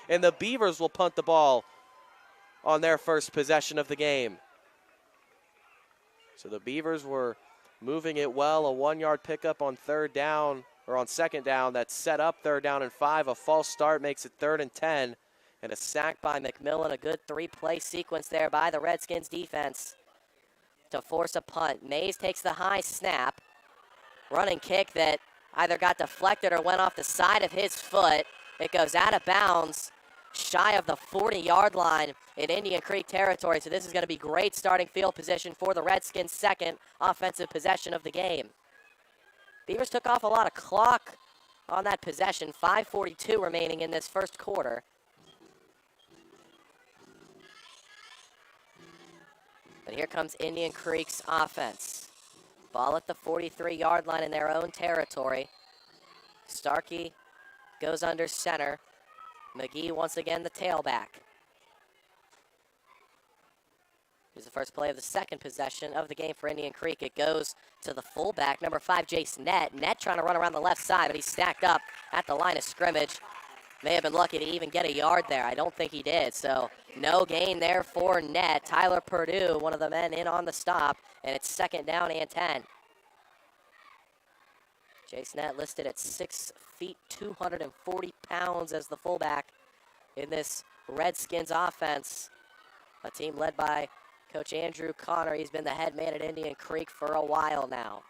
and the Beavers will punt the ball on their first possession of the game. So the Beavers were moving it well, a 1-yard pickup on third down, or on second down, that set up third down and 5. A false start makes it 3rd and 10. And a sack by McMillan, a good 3-play sequence there by the Redskins defense to force a punt. Mays takes the high snap. Running kick that either got deflected or went off the side of his foot. It goes out of bounds, shy of the 40-yard line in Indian Creek territory. So this is going to be great starting field position for the Redskins' second offensive possession of the game. Beavers took off a lot of clock on that possession. 5:42 remaining in this first quarter. But here comes Indian Creek's offense. Ball at the 43-yard line in their own territory. Starkey goes under center. McGee once again the tailback. Here's the first play of the second possession of the game for Indian Creek. It goes to the fullback, number 5, Jace Nett. Nett trying to run around the left side, but he's stacked up at the line of scrimmage. May have been lucky to even get a yard there. I don't think he did, so no gain there for Nett. Tyler Purdue, one of the men in on the stop, and it's 2nd down and 10. Jace Nett listed at 6 feet, 240 pounds as the fullback in this Redskins offense. A team led by Coach Andrew Connor. He's been the head man at Indian Creek for a while now.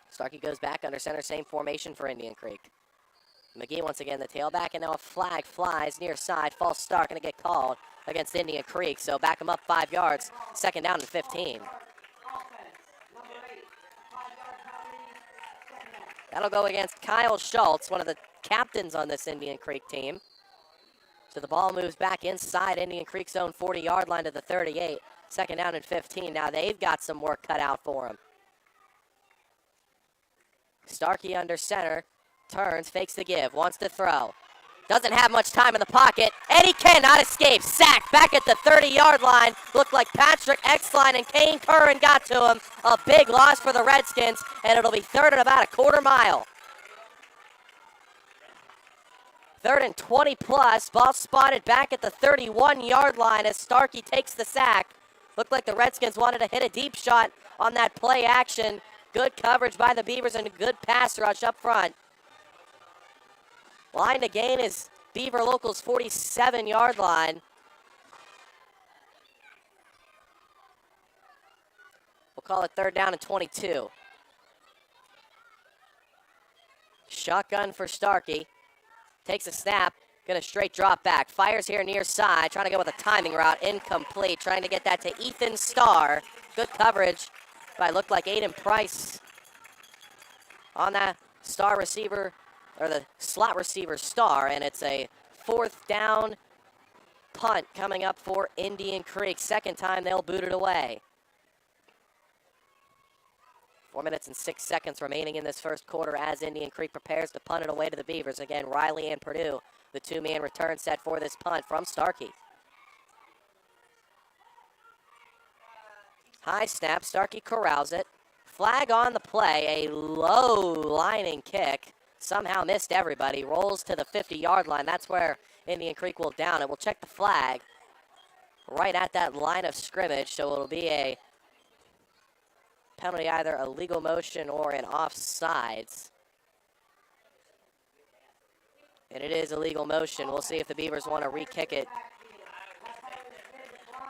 Starkey goes back under center, same formation for Indian Creek. McGee once again the tailback, and now a flag flies near side. False start going to get called against Indian Creek, so back him up 5 yards. 2nd down and 15. That'll go against Kyle Schultz, one of the captains on this Indian Creek team. So the ball moves back inside Indian Creek's own 40-yard line to the 38. 2nd down and 15. Now they've got some work cut out for him. Starkey under center, turns, fakes the give, wants to throw. Doesn't have much time in the pocket, and he cannot escape. Sacked back at the 30-yard line. Looked like Patrick Exline and Kane Curran got to him. A big loss for the Redskins, and it'll be 3rd and about a quarter mile. 3rd and 20 plus. Ball spotted back at the 31-yard line as Starkey takes the sack. Looked like the Redskins wanted to hit a deep shot on that play action. Good coverage by the Beavers and a good pass rush up front. Line to gain is Beaver Locals' 47-yard line. We'll call it 3rd down and 22. Shotgun for Starkey. Takes a snap, gonna straight drop back. Fires here near side, trying to go with a timing route, incomplete. Trying to get that to Ethan Starr. Good coverage by, looked like Aiden Price on that star receiver, or the slot receiver Starr, and it's a 4th down punt coming up for Indian Creek. 2nd time they'll boot it away. 4 minutes and 6 seconds remaining in this first quarter as Indian Creek prepares to punt it away to the Beavers. Again, Riley and Purdue, the 2-man return set for this punt from Starkey. High snap, Starkey corrals it. Flag on the play, a low lining kick. Somehow missed everybody, rolls to the 50-yard line. That's where Indian Creek will down it. We'll check the flag right at that line of scrimmage, so it'll be a penalty, either a legal motion or an offsides. And it is a legal motion. We'll see if the Beavers want to re-kick it.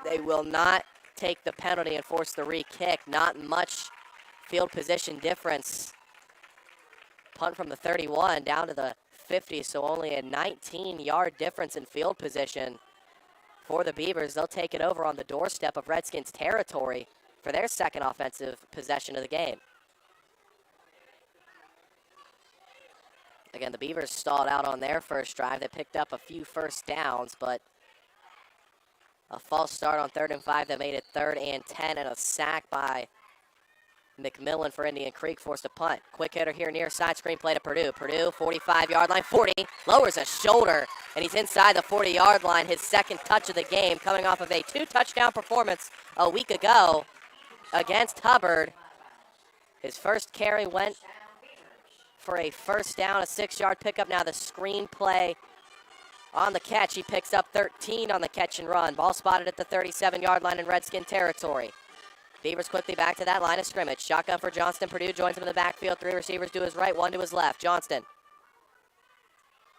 They will not take the penalty and force the re-kick. Not much field position difference. Punt from the 31 down to the 50, so only a 19-yard difference in field position for the Beavers. They'll take it over on the doorstep of Redskins territory for their second offensive possession of the game. Again, the Beavers stalled out on their first drive. They picked up a few first downs, but a false start on 3rd and 5 that made it 3rd and 10, and a sack by McMillan for Indian Creek forced a punt. Quick hitter here near side, screen play to Purdue. Purdue, 45-yard line, 40, lowers a shoulder, and he's inside the 40-yard line. His 2nd touch of the game, coming off of a 2-touchdown performance a week ago against Hubbard. His first carry went for a first down, a 6-yard pickup. Now the screen play on the catch. He picks up 13 on the catch and run. Ball spotted at the 37-yard line in Redskin territory. Beavers quickly back to that line of scrimmage. Shotgun for Johnston. Purdue joins him in the backfield. 3 receivers to his right, 1 to his left. Johnston.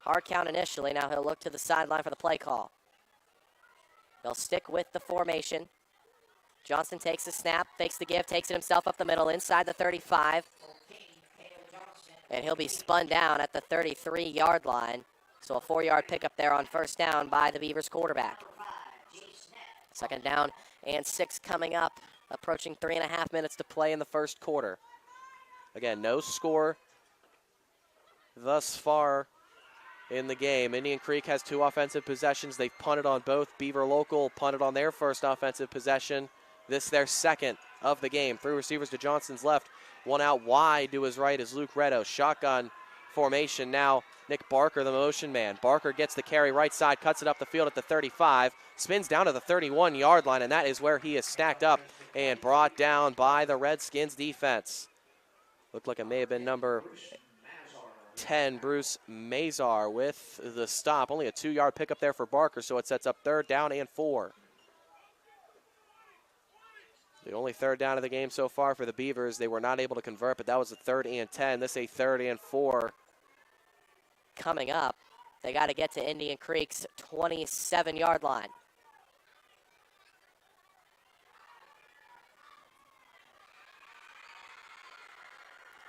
Hard count initially. Now he'll look to the sideline for the play call. They'll stick with the formation. Johnston takes the snap, fakes the give, takes it himself up the middle inside the 35. And he'll be spun down at the 33-yard line. So a 4-yard pickup there on first down by the Beavers quarterback. Second down and 6 coming up, approaching 3.5 minutes to play in the first quarter. Again, no score thus far in the game. Indian Creek has 2 offensive possessions. They've punted on both. Beaver Local punted on their first offensive possession. This their second of the game. 3 receivers to Johnston's left. 1 out wide to his right is Luke Redo. Shotgun formation now. Nick Barker, the motion man. Barker gets the carry right side, cuts it up the field at the 35, spins down to the 31-yard line, and that is where he is stacked up and brought down by the Redskins defense. Looked like it may have been number 10, Bruce Mazar, with the stop. Only a 2-yard pickup there for Barker, so it sets up 3rd down and 4. The only 3rd down of the game so far for the Beavers. They were not able to convert, but that was a 3rd and 10. This a 3rd and 4. Coming up, they got to get to Indian Creek's 27-yard line.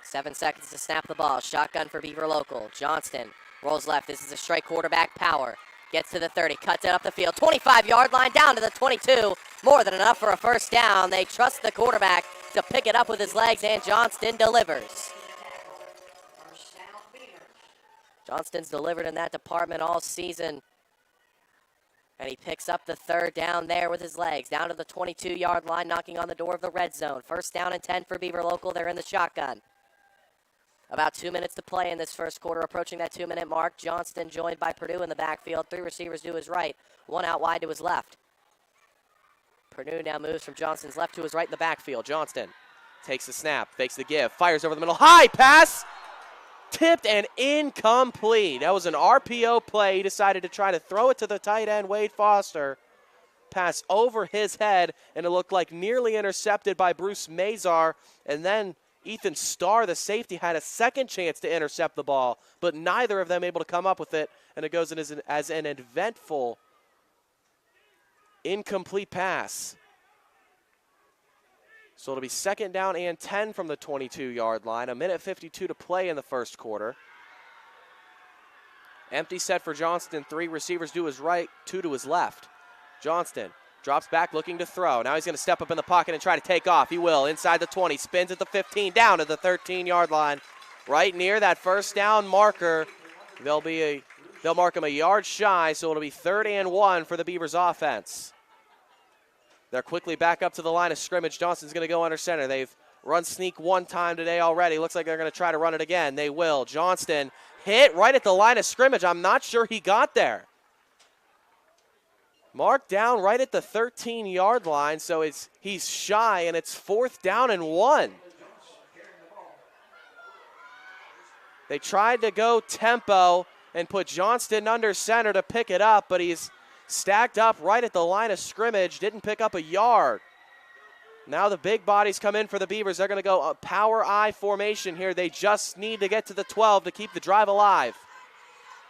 Seven seconds to snap the ball. Shotgun for Beaver Local. Johnston rolls left. This is a straight quarterback power. Gets to the 30, cuts it up the field. 25-yard line down to the 22. More than enough for a first down. They trust the quarterback to pick it up with his legs, and Johnston delivers. Johnston's delivered in that department all season. And he picks up the 3rd down there with his legs. Down to the 22-yard line, knocking on the door of the red zone. First down and 10 for Beaver Local. They're in the shotgun. About 2 minutes to play in this first quarter, approaching that 2-minute mark. Johnston joined by Purdue in the backfield. 3 receivers to his right, 1 out wide to his left. Purdue now moves from Johnston's left to his right in the backfield. Johnston takes the snap, fakes the give, fires over the middle. High pass! Tipped and incomplete. That was an RPO play. He decided to try to throw it to the tight end, Wade Foster. Pass over his head, and it looked like nearly intercepted by Bruce Mazar. And then Ethan Starr, the safety, had a second chance to intercept the ball, but neither of them able to come up with it, and it goes in as an eventful incomplete pass. So it'll be 2nd down and 10 from the 22-yard line. 1:52 to play in the first quarter. Empty set for Johnston. 3 receivers to his right, 2 to his left. Johnston drops back looking to throw. Now he's going to step up in the pocket and try to take off. He will. Inside the 20. Spins at the 15. Down to the 13-yard line. Right near that first down marker. They'll mark him a yard shy, so it'll be 3rd and 1 for the Beavers offense. They're quickly back up to the line of scrimmage. Johnston's going to go under center. They've run sneak 1 time today already. Looks like they're going to try to run it again. They will. Johnston hit right at the line of scrimmage. I'm not sure he got there. Marked down right at the 13-yard line, so he's shy, and it's 4th down and 1. They tried to go tempo and put Johnston under center to pick it up, but he's stacked up right at the line of scrimmage, didn't pick up a yard. Now the big bodies come in for the Beavers. They're going to go a power I formation here. They just need to get to the 12 to keep the drive alive.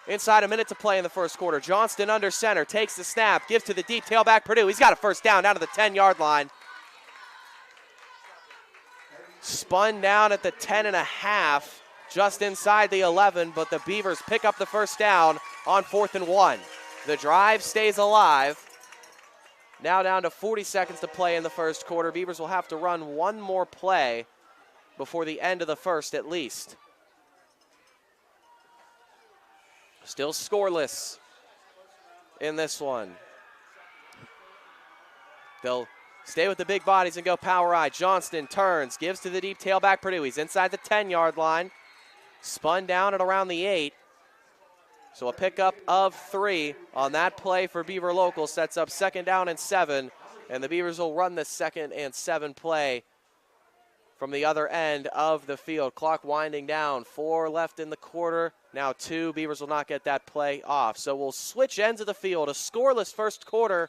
Inside a minute to play in the first quarter. Johnston under center, takes the snap, gives to the deep tailback Purdue. He's got a first down to the 10-yard line. Spun down at the 10.5, just inside the 11, but the Beavers pick up the first down on 4th and 1. The drive stays alive. Now down to 40 seconds to play in the first quarter. Beavers will have to run 1 more play before the end of the first at least. Still scoreless in this one. They'll stay with the big bodies and go power I. Johnston turns, gives to the deep tailback Purdue. He's inside the 10-yard line. Spun down at around the 8. So a pickup of 3 on that play for Beaver Local sets up 2nd down and 7. And the Beavers will run the 2nd and 7 play from the other end of the field. Clock winding down. 4 left in the quarter. Now 2. Beavers will not get that play off. So we'll switch ends of the field. A scoreless first quarter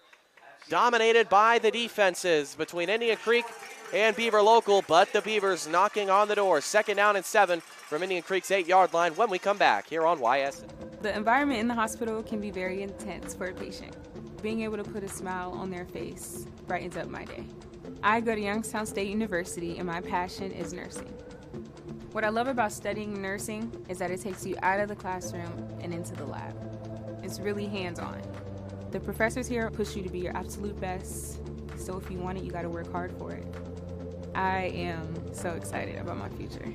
dominated by the defenses between Indian Creek and Beaver Local, but the Beavers knocking on the door. 2nd down and 7 from Indian Creek's 8-yard line when we come back here on YS. The environment in the hospital can be very intense for a patient. Being able to put a smile on their face brightens up my day. I go to Youngstown State University and my passion is nursing. What I love about studying nursing is that it takes you out of the classroom and into the lab. It's really hands-on. The professors here push you to be your absolute best, so if you want it, you gotta work hard for it. I am so excited about my future.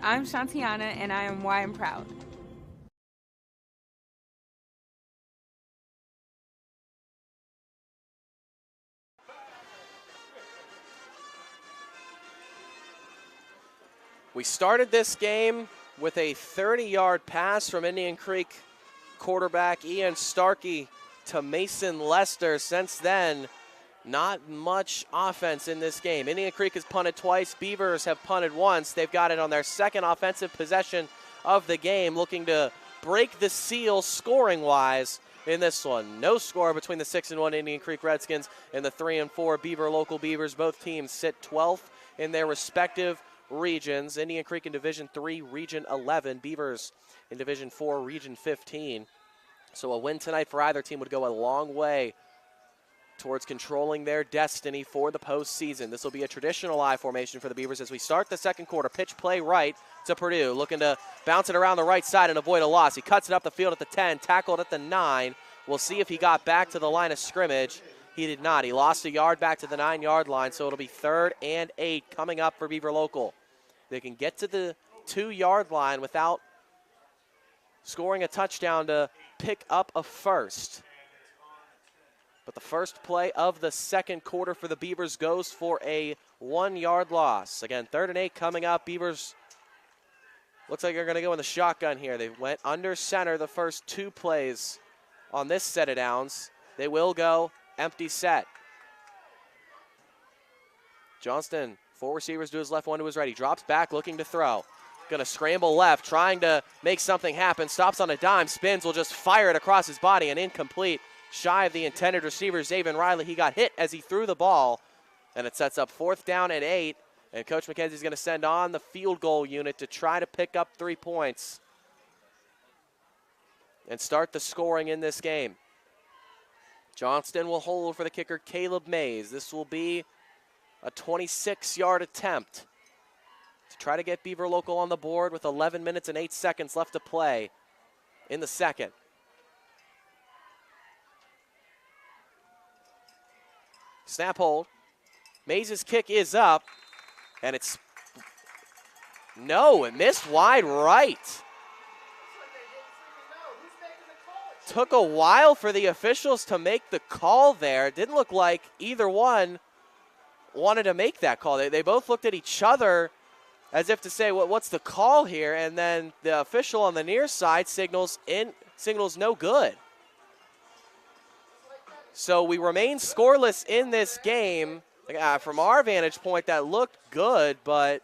I'm Shantiana and I am why I'm proud. We started this game with a 30-yard pass from Indian Creek quarterback Ian Starkey to Mason Lester. Since then, not much offense in this game. Indian Creek has punted twice. Beavers have punted once. They've got it on their second offensive possession of the game, looking to break the seal scoring-wise in this one. No score between the 6-1 Indian Creek Redskins and the 3-4 Beaver Local Beavers. Both teams sit 12th in their respective regions. Indian Creek in Division 3, Region 11. Beavers in Division 4, Region 15. So a win tonight for either team would go a long way towards controlling their destiny for the postseason. This will be a traditional I formation for the Beavers as we start the second quarter. Pitch play right to Purdue, looking to bounce it around the right side and avoid a loss. He cuts it up the field at the 10, tackled at the 9. We'll see if he got back to the line of scrimmage. He did not. He lost a yard back to the 9-yard line, so it'll be 3rd and 8 coming up for Beaver Local. They can get to the 2-yard line without scoring a touchdown to pick up a first. But the first play of the second quarter for the Beavers goes for a 1-yard loss. Again, 3rd and 8 coming up. Beavers looks like they're going to go in the shotgun here. They went under center the first 2 plays on this set of downs. They will go empty set. Johnston, 4 receivers to his left, 1 to his right. He drops back looking to throw. Going to scramble left, trying to make something happen. Stops on a dime, spins, will just fire it across his body and incomplete. Shy of the intended receiver, Zaven Riley. He got hit as he threw the ball, and it sets up 4th down and 8. And Coach McKenzie's going to send on the field goal unit to try to pick up 3 points and start the scoring in this game. Johnston will hold for the kicker, Caleb Mays. This will be a 26-yard attempt to try to get Beaver Local on the board with 11 minutes and 8 seconds left to play in the second. Snap hold. Mays' kick is up, and it's no, it missed wide right. Took a while for the officials to make the call there. It didn't look like either one wanted to make that call. They both looked at each other as if to say, what's the call here? And then the official on the near side signals no good. So we remain scoreless in this game. From our vantage point, that looked good, but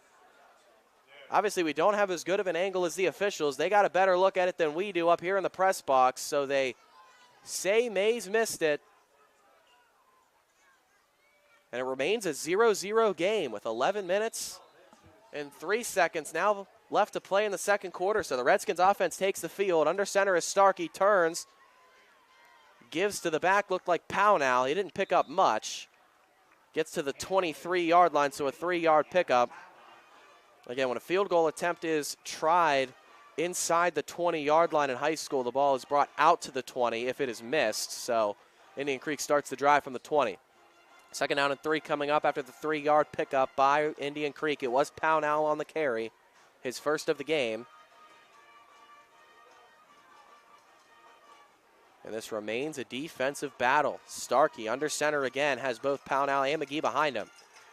obviously we don't have as good of an angle as the officials. They got a better look at it than we do up here in the press box, so they say Mays missed it. And it remains a 0-0 game with 11 minutes and 3 seconds now left to play in the second quarter. So the Redskins offense takes the field. Under center is Starkey, turns, gives to the back, looked like Pownell. He didn't pick up much. Gets to the 23-yard line, so a 3-yard pickup. Again, when a field goal attempt is tried inside the 20-yard line in high school, the ball is brought out to the 20 if it is missed. So Indian Creek starts the drive from the 20. 2nd down and 3 coming up after the 3-yard pickup by Indian Creek. It was Pownell on the carry, his first of the game. And this remains a defensive battle. Starkey under center again, has both Pownell and McGee behind him.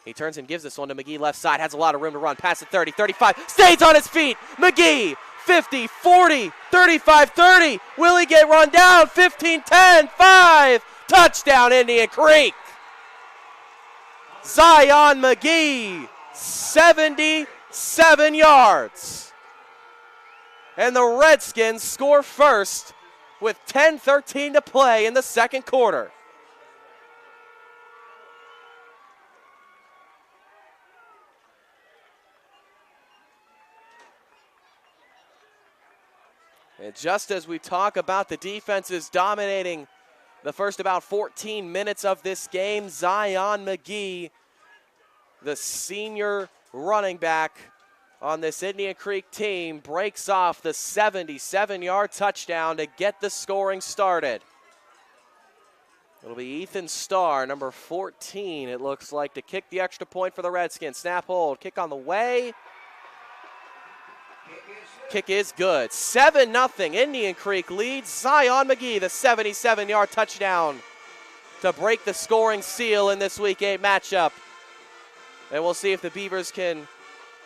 He turns and gives this one to McGee left side, has a lot of room to run, past the 30, 35, stays on his feet. McGee, 50, 40, 35, 30. Will he get run down? 15, 10, 5. Touchdown, Indian Creek. Zion McGee 77 yards. And the Redskins score first with 10:13 to play in the second quarter. And just as we talk about the defenses dominating the first about 14 minutes of this game, Zion McGee, the senior running back on this Indian Creek team, breaks off the 77-yard touchdown to get the scoring started. It'll be Ethan Starr, number 14, it looks like, to kick the extra point for the Redskins. Snap, hold, kick on the way. Kick is good. 7-0, Indian Creek leads. Zion McGee, the 77-yard touchdown to break the scoring seal in this Week 8 matchup. And we'll see if the Beavers can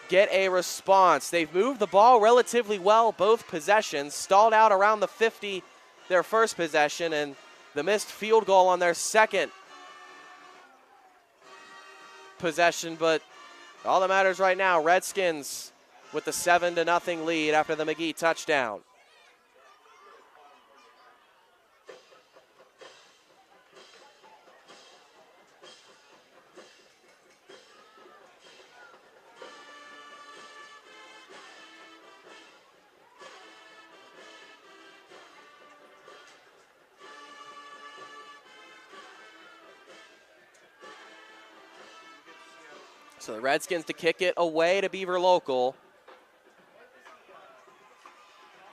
get a response. They've moved the ball relatively well both possessions, stalled out around the 50 their first possession, and the missed field goal on their second possession. But all that matters right now, Redskins with the 7-0 lead after the McGee touchdown. So the Redskins to kick it away to Beaver Local.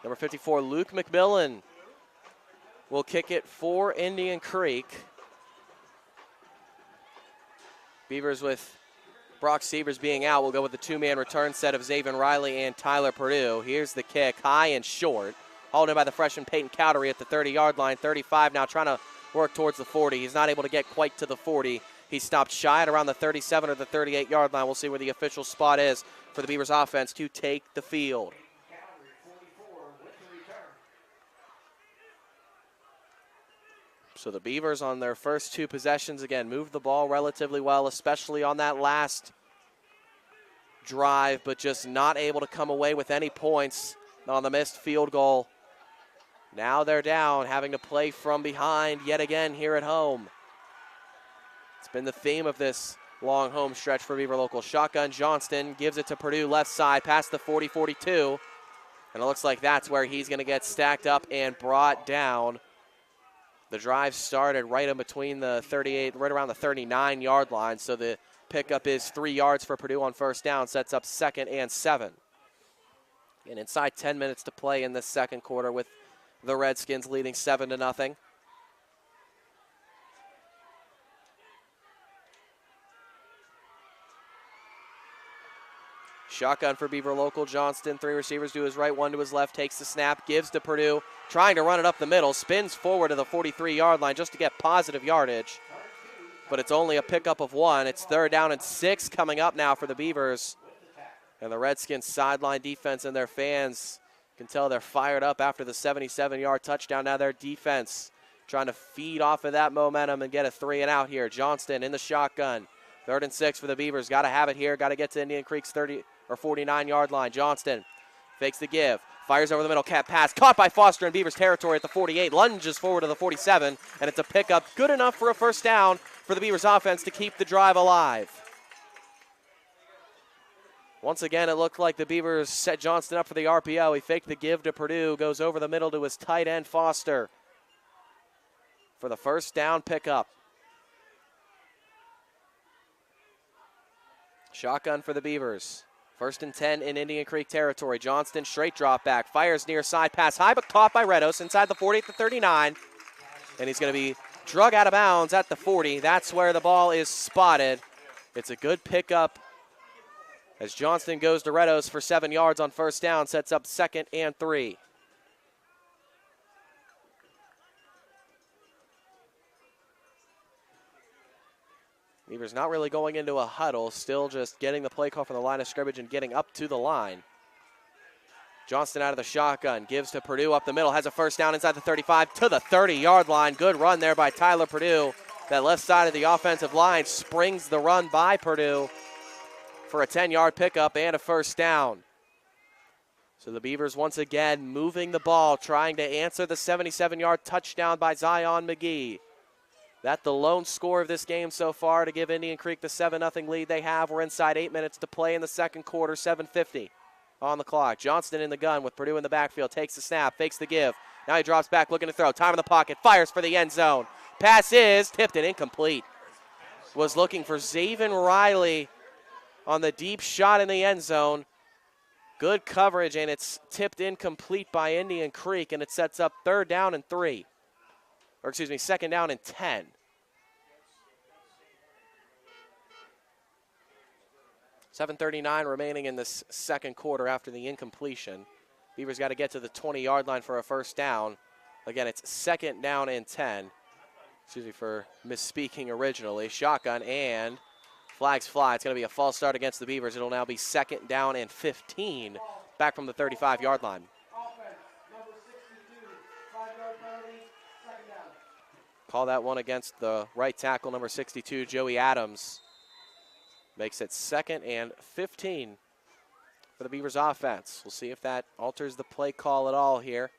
Number 54, Luke McMillan will kick it for Indian Creek. Beavers with Brock Sievers being out will go with the two-man return set of Zaven Riley and Tyler Purdue. Here's the kick, high and short. Hauled in by the freshman Peyton Cowdery at the 30-yard line. 35 now trying to work towards the 40. He's not able to get quite to the 40. He stopped shy at around the 37 or the 38-yard line. We'll see where the official spot is for the Beavers offense to take the field. So the Beavers on their first two possessions, again, moved the ball relatively well, especially on that last drive, but just not able to come away with any points on the missed field goal. Now they're down, having to play from behind yet again here at home. It's been the theme of this long home stretch for Beaver Local. Shotgun Johnston gives it to Purdue left side past the 40-42. And it looks like that's where he's going to get stacked up and brought down. The drive started right in between the 38, right around the 39-yard line. So the pickup is 3 yards for Purdue on first down, sets up 2nd and 7. And inside 10 minutes to play in this second quarter with the Redskins leading 7-0. Shotgun for Beaver Local. Johnston, 3 receivers to his right, 1 to his left, takes the snap, gives to Purdue, trying to run it up the middle, spins forward to the 43-yard line just to get positive yardage. But it's only a pickup of 1. It's 3rd down and 6 coming up now for the Beavers. And the Redskins sideline defense and their fans can tell they're fired up after the 77-yard touchdown. Now their defense trying to feed off of that momentum and get a 3 and out here. Johnston in the shotgun. 3rd and 6 for the Beavers. Got to have it here. Got to get to Indian Creek's 30 or 49-yard line. Johnston fakes the give. Fires over the middle. Cat pass. Caught by Foster in Beavers territory at the 48. Lunges forward to the 47. And it's a pickup good enough for a first down for the Beavers offense to keep the drive alive. Once again, it looked like the Beavers set Johnston up for the RPO. He faked the give to Purdue. Goes over the middle to his tight end, Foster, for the first down pickup. Shotgun for the Beavers. 1st and 10 in Indian Creek territory. Johnston straight drop back. Fires near side pass high, but caught by Redos inside the 40 at the 39. And he's going to be drug out of bounds at the 40. That's where the ball is spotted. It's a good pickup as Johnston goes to Redos for 7 yards on first down. Sets up 2nd and 3. Beavers not really going into a huddle, still just getting the play call from the line of scrimmage and getting up to the line. Johnston out of the shotgun, gives to Purdue up the middle, has a first down inside the 35 to the 30-yard line. Good run there by Tyler Purdue. That left side of the offensive line springs the run by Purdue. for a 10-yard pickup and a first down. So the Beavers once again moving the ball, trying to answer the 77-yard touchdown by Zion McGee. That's the lone score of this game so far to give Indian Creek the 7-0 lead they have. We're inside 8 minutes to play in the second quarter, 7:50 on the clock. Johnston in the gun with Purdue in the backfield, takes the snap, fakes the give. Now he drops back, looking to throw. Time in the pocket, fires for the end zone. Pass is tipped and incomplete. Was looking for Zaven Riley on the deep shot in the end zone. Good coverage, and it's tipped incomplete by Indian Creek, and it sets up second down and 10. $7:39 remaining in this second quarter after the incompletion. Beavers got to get to the 20-yard line for a first down. Again, it's second down and 10. Excuse me for misspeaking originally. Shotgun and flags fly. It's going to be a false start against the Beavers. It'll now be second down and 15 back from the 35-yard line. Call that one against the right tackle, number 62, Joey Adams. Makes it second and 15 for the Beavers offense. We'll see if that alters the play call at all here.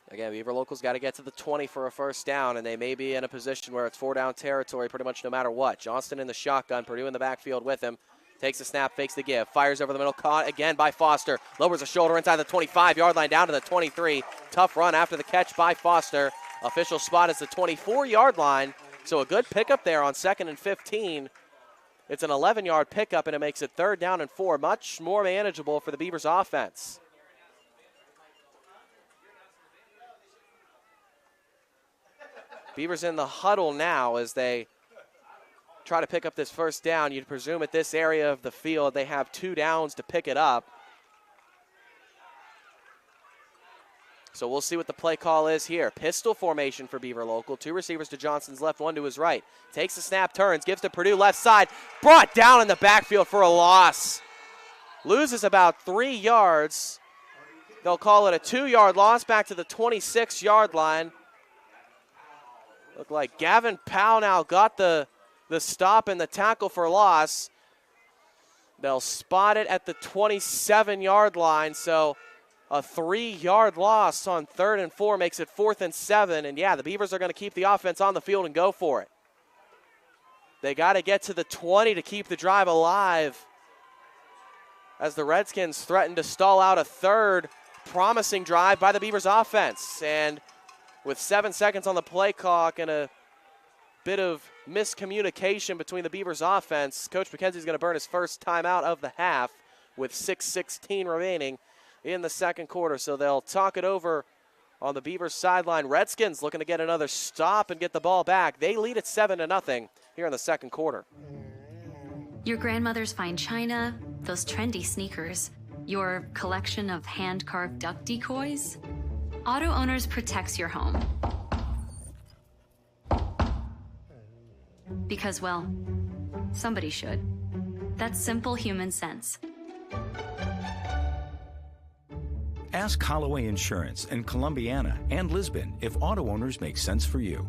Again, Beaver Locals got to get to the 20 for a first down, and they may be in a position where it's 4-down territory pretty much no matter what. Johnston in the shotgun, Purdue in the backfield with him. Takes the snap, fakes the give, fires over the middle, caught again by Foster. Lowers a shoulder inside the 25-yard line down to the 23. Tough run after the catch by Foster. Official spot is the 24-yard line, so a good pickup there on second and 15. It's an 11-yard pickup, and it makes it third down and 4. Much more manageable for the Beavers offense. Beavers in the huddle now as they try to pick up this first down. You'd presume at this area of the field they have 2 downs to pick it up. So we'll see what the play call is here. Pistol formation for Beaver Local. 2 receivers to Johnson's left, 1 to his right. Takes the snap, turns, gives to Purdue left side. Brought down in the backfield for a loss. Loses about 3 yards. They'll call it a 2-yard loss back to the 26-yard line. Looked like Gavin Powell now got the stop and the tackle for loss. They'll spot it at the 27-yard line, so a 3-yard loss on 3rd and 4 makes it 4th and 7. And yeah, the Beavers are going to keep the offense on the field and go for it. They got to get to the 20 to keep the drive alive as the Redskins threaten to stall out a third promising drive by the Beavers offense. And with 7 seconds on the play clock and a bit of miscommunication between the Beavers offense, Coach McKenzie's going to burn his first timeout of the half with 6:16 remaining in the second quarter. So they'll talk it over on the Beavers sideline. Redskins looking to get another stop and get the ball back. They lead at 7-0 here in the second quarter. Your grandmother's fine china, those trendy sneakers, your collection of hand-carved duck decoys. Auto Owners protects your home. Because, well, somebody should. That's simple human sense. Ask Holloway Insurance in Columbiana and Lisbon if auto owners make sense for you.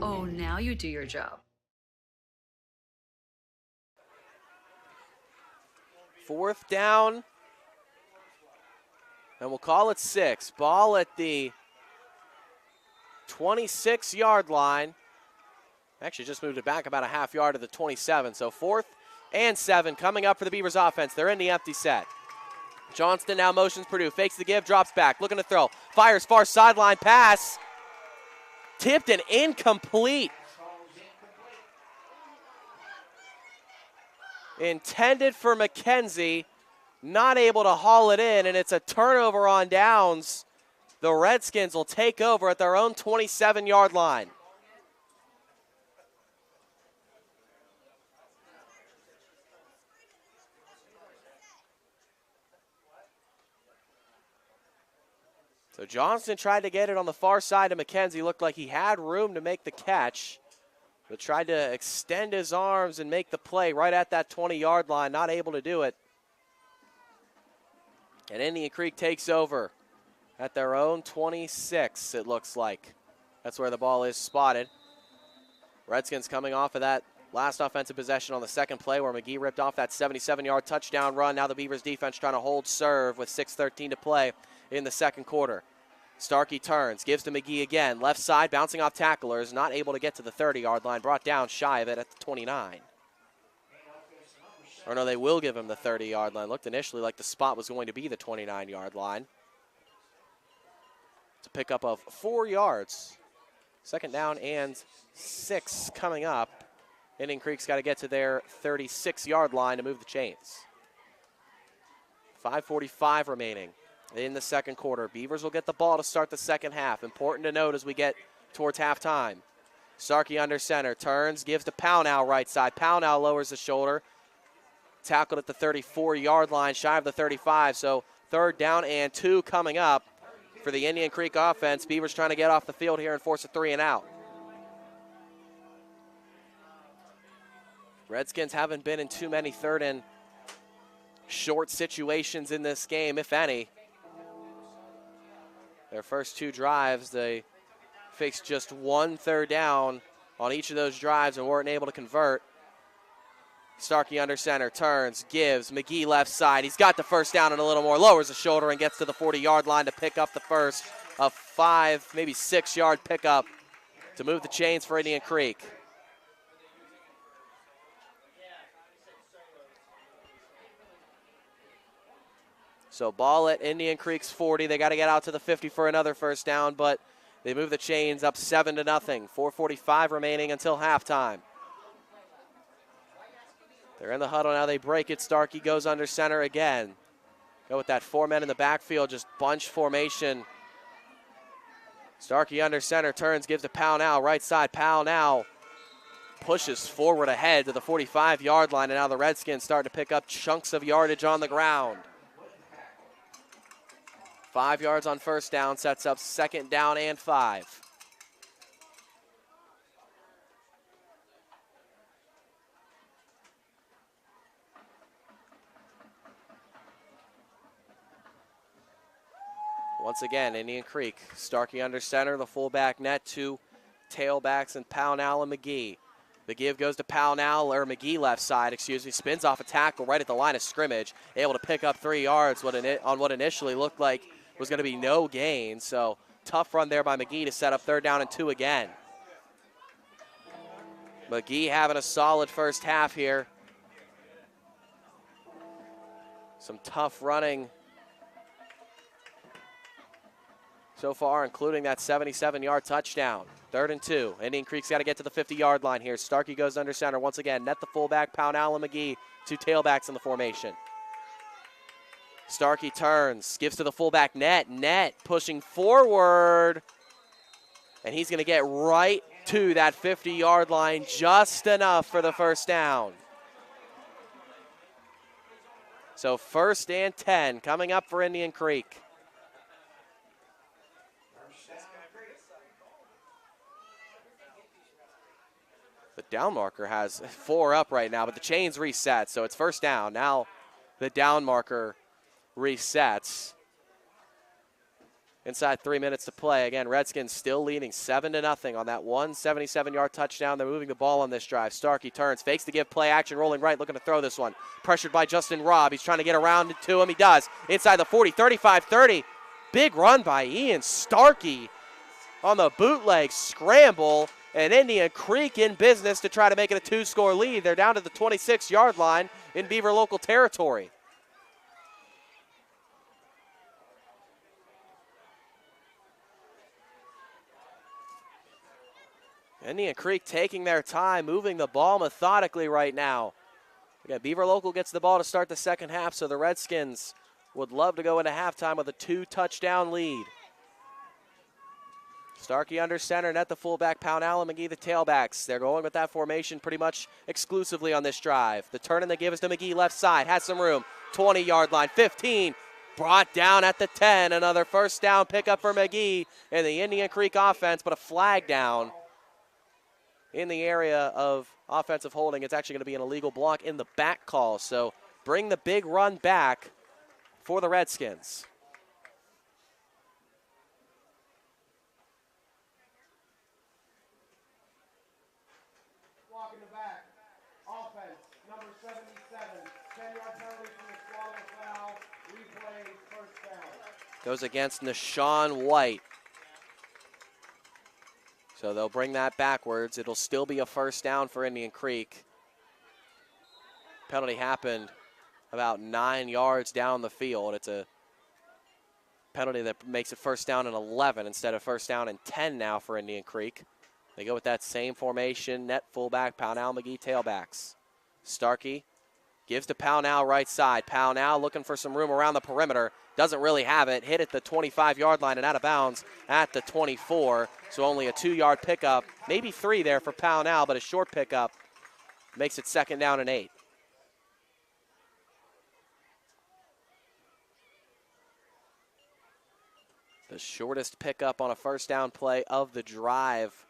Oh, now you do your job. 4th down. And we'll call it 6. Ball at the 26-yard line. Actually just moved it back about a half yard to the 27. So 4th and 7 coming up for the Beavers offense. They're in the empty set. Johnston now motions Purdue. Fakes the give, drops back, looking to throw. Fires far sideline pass. Tipped and incomplete. Intended for McKenzie. Not able to haul it in, and it's a turnover on downs. The Redskins will take over at their own 27-yard line. So Johnston tried to get it on the far side of McKenzie. Looked like he had room to make the catch, but tried to extend his arms and make the play right at that 20-yard line. Not able to do it. And Indian Creek takes over at their own 26, it looks like. That's where the ball is spotted. Redskins coming off of that last offensive possession on the second play where McGee ripped off that 77-yard touchdown run. Now the Beavers defense trying to hold serve with 6:13 to play in the second quarter. Starkey turns, gives to McGee again. Left side, bouncing off tacklers, not able to get to the 30-yard line. Brought down shy of it at the 29. Or no, they will give him the 30-yard line. Looked initially like the spot was going to be the 29-yard line. It's a pickup of 4 yards. Second down and 6 coming up. Indian Creek's got to get to their 36-yard line to move the chains. 5:45 remaining in the second quarter. Beavers will get the ball to start the second half. Important to note as we get towards halftime. Starkey under center, turns, gives to Pownell right side. Pownell lowers the shoulder. Tackled at the 34-yard line, shy of the 35. So 3rd down and 2 coming up for the Indian Creek offense. Beavers trying to get off the field here and force a 3 and out. Redskins haven't been in too many 3rd and short situations in this game, if any. Their first 2 drives, they faced just 1 3rd down on each of those drives and weren't able to convert. Starkey under center, turns, gives, McGee left side. He's got the first down and a little more, lowers the shoulder and gets to the 40-yard line to pick up the first. A 5, maybe 6-yard pickup to move the chains for Indian Creek. So ball at Indian Creek's 40. They got to get out to the 50 for another first down, but they move the chains up 7-0. 4:45 remaining until halftime. They're in the huddle now. They break it. Starkey goes under center again. Go with that 4 men in the backfield, just bunch formation. Starkey under center, turns, gives to Pownell, right side. Pownell pushes forward ahead to the 45-yard line, and now the Redskins start to pick up chunks of yardage on the ground. 5 yards on first down, sets up 2nd down and 5. Once again, Indian Creek, Starkey under center, the fullback net, 2 tailbacks and Pownell and McGee. The give goes to Pownell, or McGee left side, spins off a tackle right at the line of scrimmage, able to pick up 3 yards on what initially looked like was going to be no gain. So tough run there by McGee to set up 3rd down and 2 again. McGee having a solid first half here. Some tough running so far, including that 77-yard touchdown. 3rd and 2. Indian Creek's got to get to the 50-yard line here. Starkey goes under center once again. Net the fullback, Pownell and McGee, 2 tailbacks in the formation. Starkey turns, gives to the fullback, Net pushing forward. And he's going to get right to that 50-yard line, just enough for the first down. So 1st and 10 coming up for Indian Creek. The down marker has 4 up right now, but the chains reset, so it's first down. Now the down marker resets. Inside 3 minutes to play. Again, Redskins still leading 7-0 on that 177-yard touchdown. They're moving the ball on this drive. Starkey turns, fakes to give play action, rolling right, looking to throw this one. Pressured by Justin Robb. He's trying to get around to him. He does. Inside the 40, 35-30. Big run by Ian Starkey on the bootleg scramble. And Indian Creek in business to try to make it a 2-score lead. They're down to the 26-yard line in Beaver local territory. Indian Creek taking their time, moving the ball methodically right now. Again, Beaver local gets the ball to start the second half, so the Redskins would love to go into halftime with a 2-touchdown lead. Starkey under center, net the fullback, Pownell and McGee the tailbacks. They're going with that formation pretty much exclusively on this drive. The turn and the give is to McGee left side, has some room, 20-yard line, 15, brought down at the 10. Another first down pickup for McGee and the Indian Creek offense, but a flag down in the area of offensive holding. It's actually going to be an illegal block in the back call, so bring the big run back for the Redskins. Goes against Nashawn White. So they'll bring that backwards. It'll still be a first down for Indian Creek. Penalty happened about 9 yards down the field. It's a penalty that makes it first down and 11 instead of first down and 10 now for Indian Creek. They go with that same formation, net fullback, Pownell, McGee tailbacks. Starkey gives to Pownell right side. Pownell looking for some room around the perimeter. Doesn't really have it. Hit at the 25-yard line and out of bounds at the 24. So only a 2-yard pickup, maybe 3 there for Pownell, but a short pickup makes it second down and 8. The shortest pickup on a first down play of the drive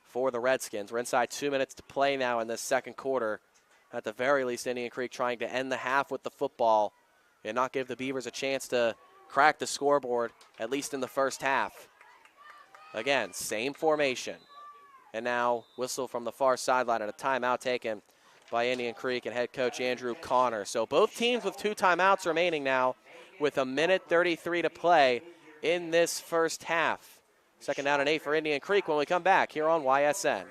for the Redskins. We're inside 2 minutes to play now in this second quarter. At the very least, Indian Creek trying to end the half with the football and not give the Beavers a chance to crack the scoreboard, at least in the first half. Again, same formation. And now whistle from the far sideline and a timeout taken by Indian Creek and head coach Andrew Connor. So both teams with 2 timeouts remaining now with 1:33 to play in this first half. Second down and 8 for Indian Creek when we come back here on YSN.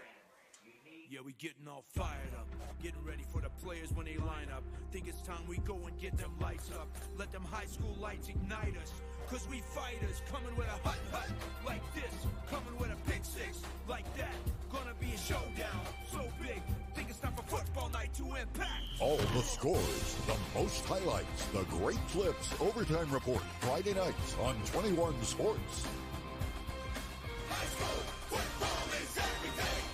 Yeah, we getting all fired up, getting ready for the players when they line up. Think it's time we go and get them lights up. Let them high school lights ignite us. Cause we fighters coming with a hut like this, coming with a pick six like that. Gonna be a showdown so big. Think it's time for football night to impact. All the scores, the most highlights, the great clips, overtime report, Friday nights on 21 Sports. High school football is everything.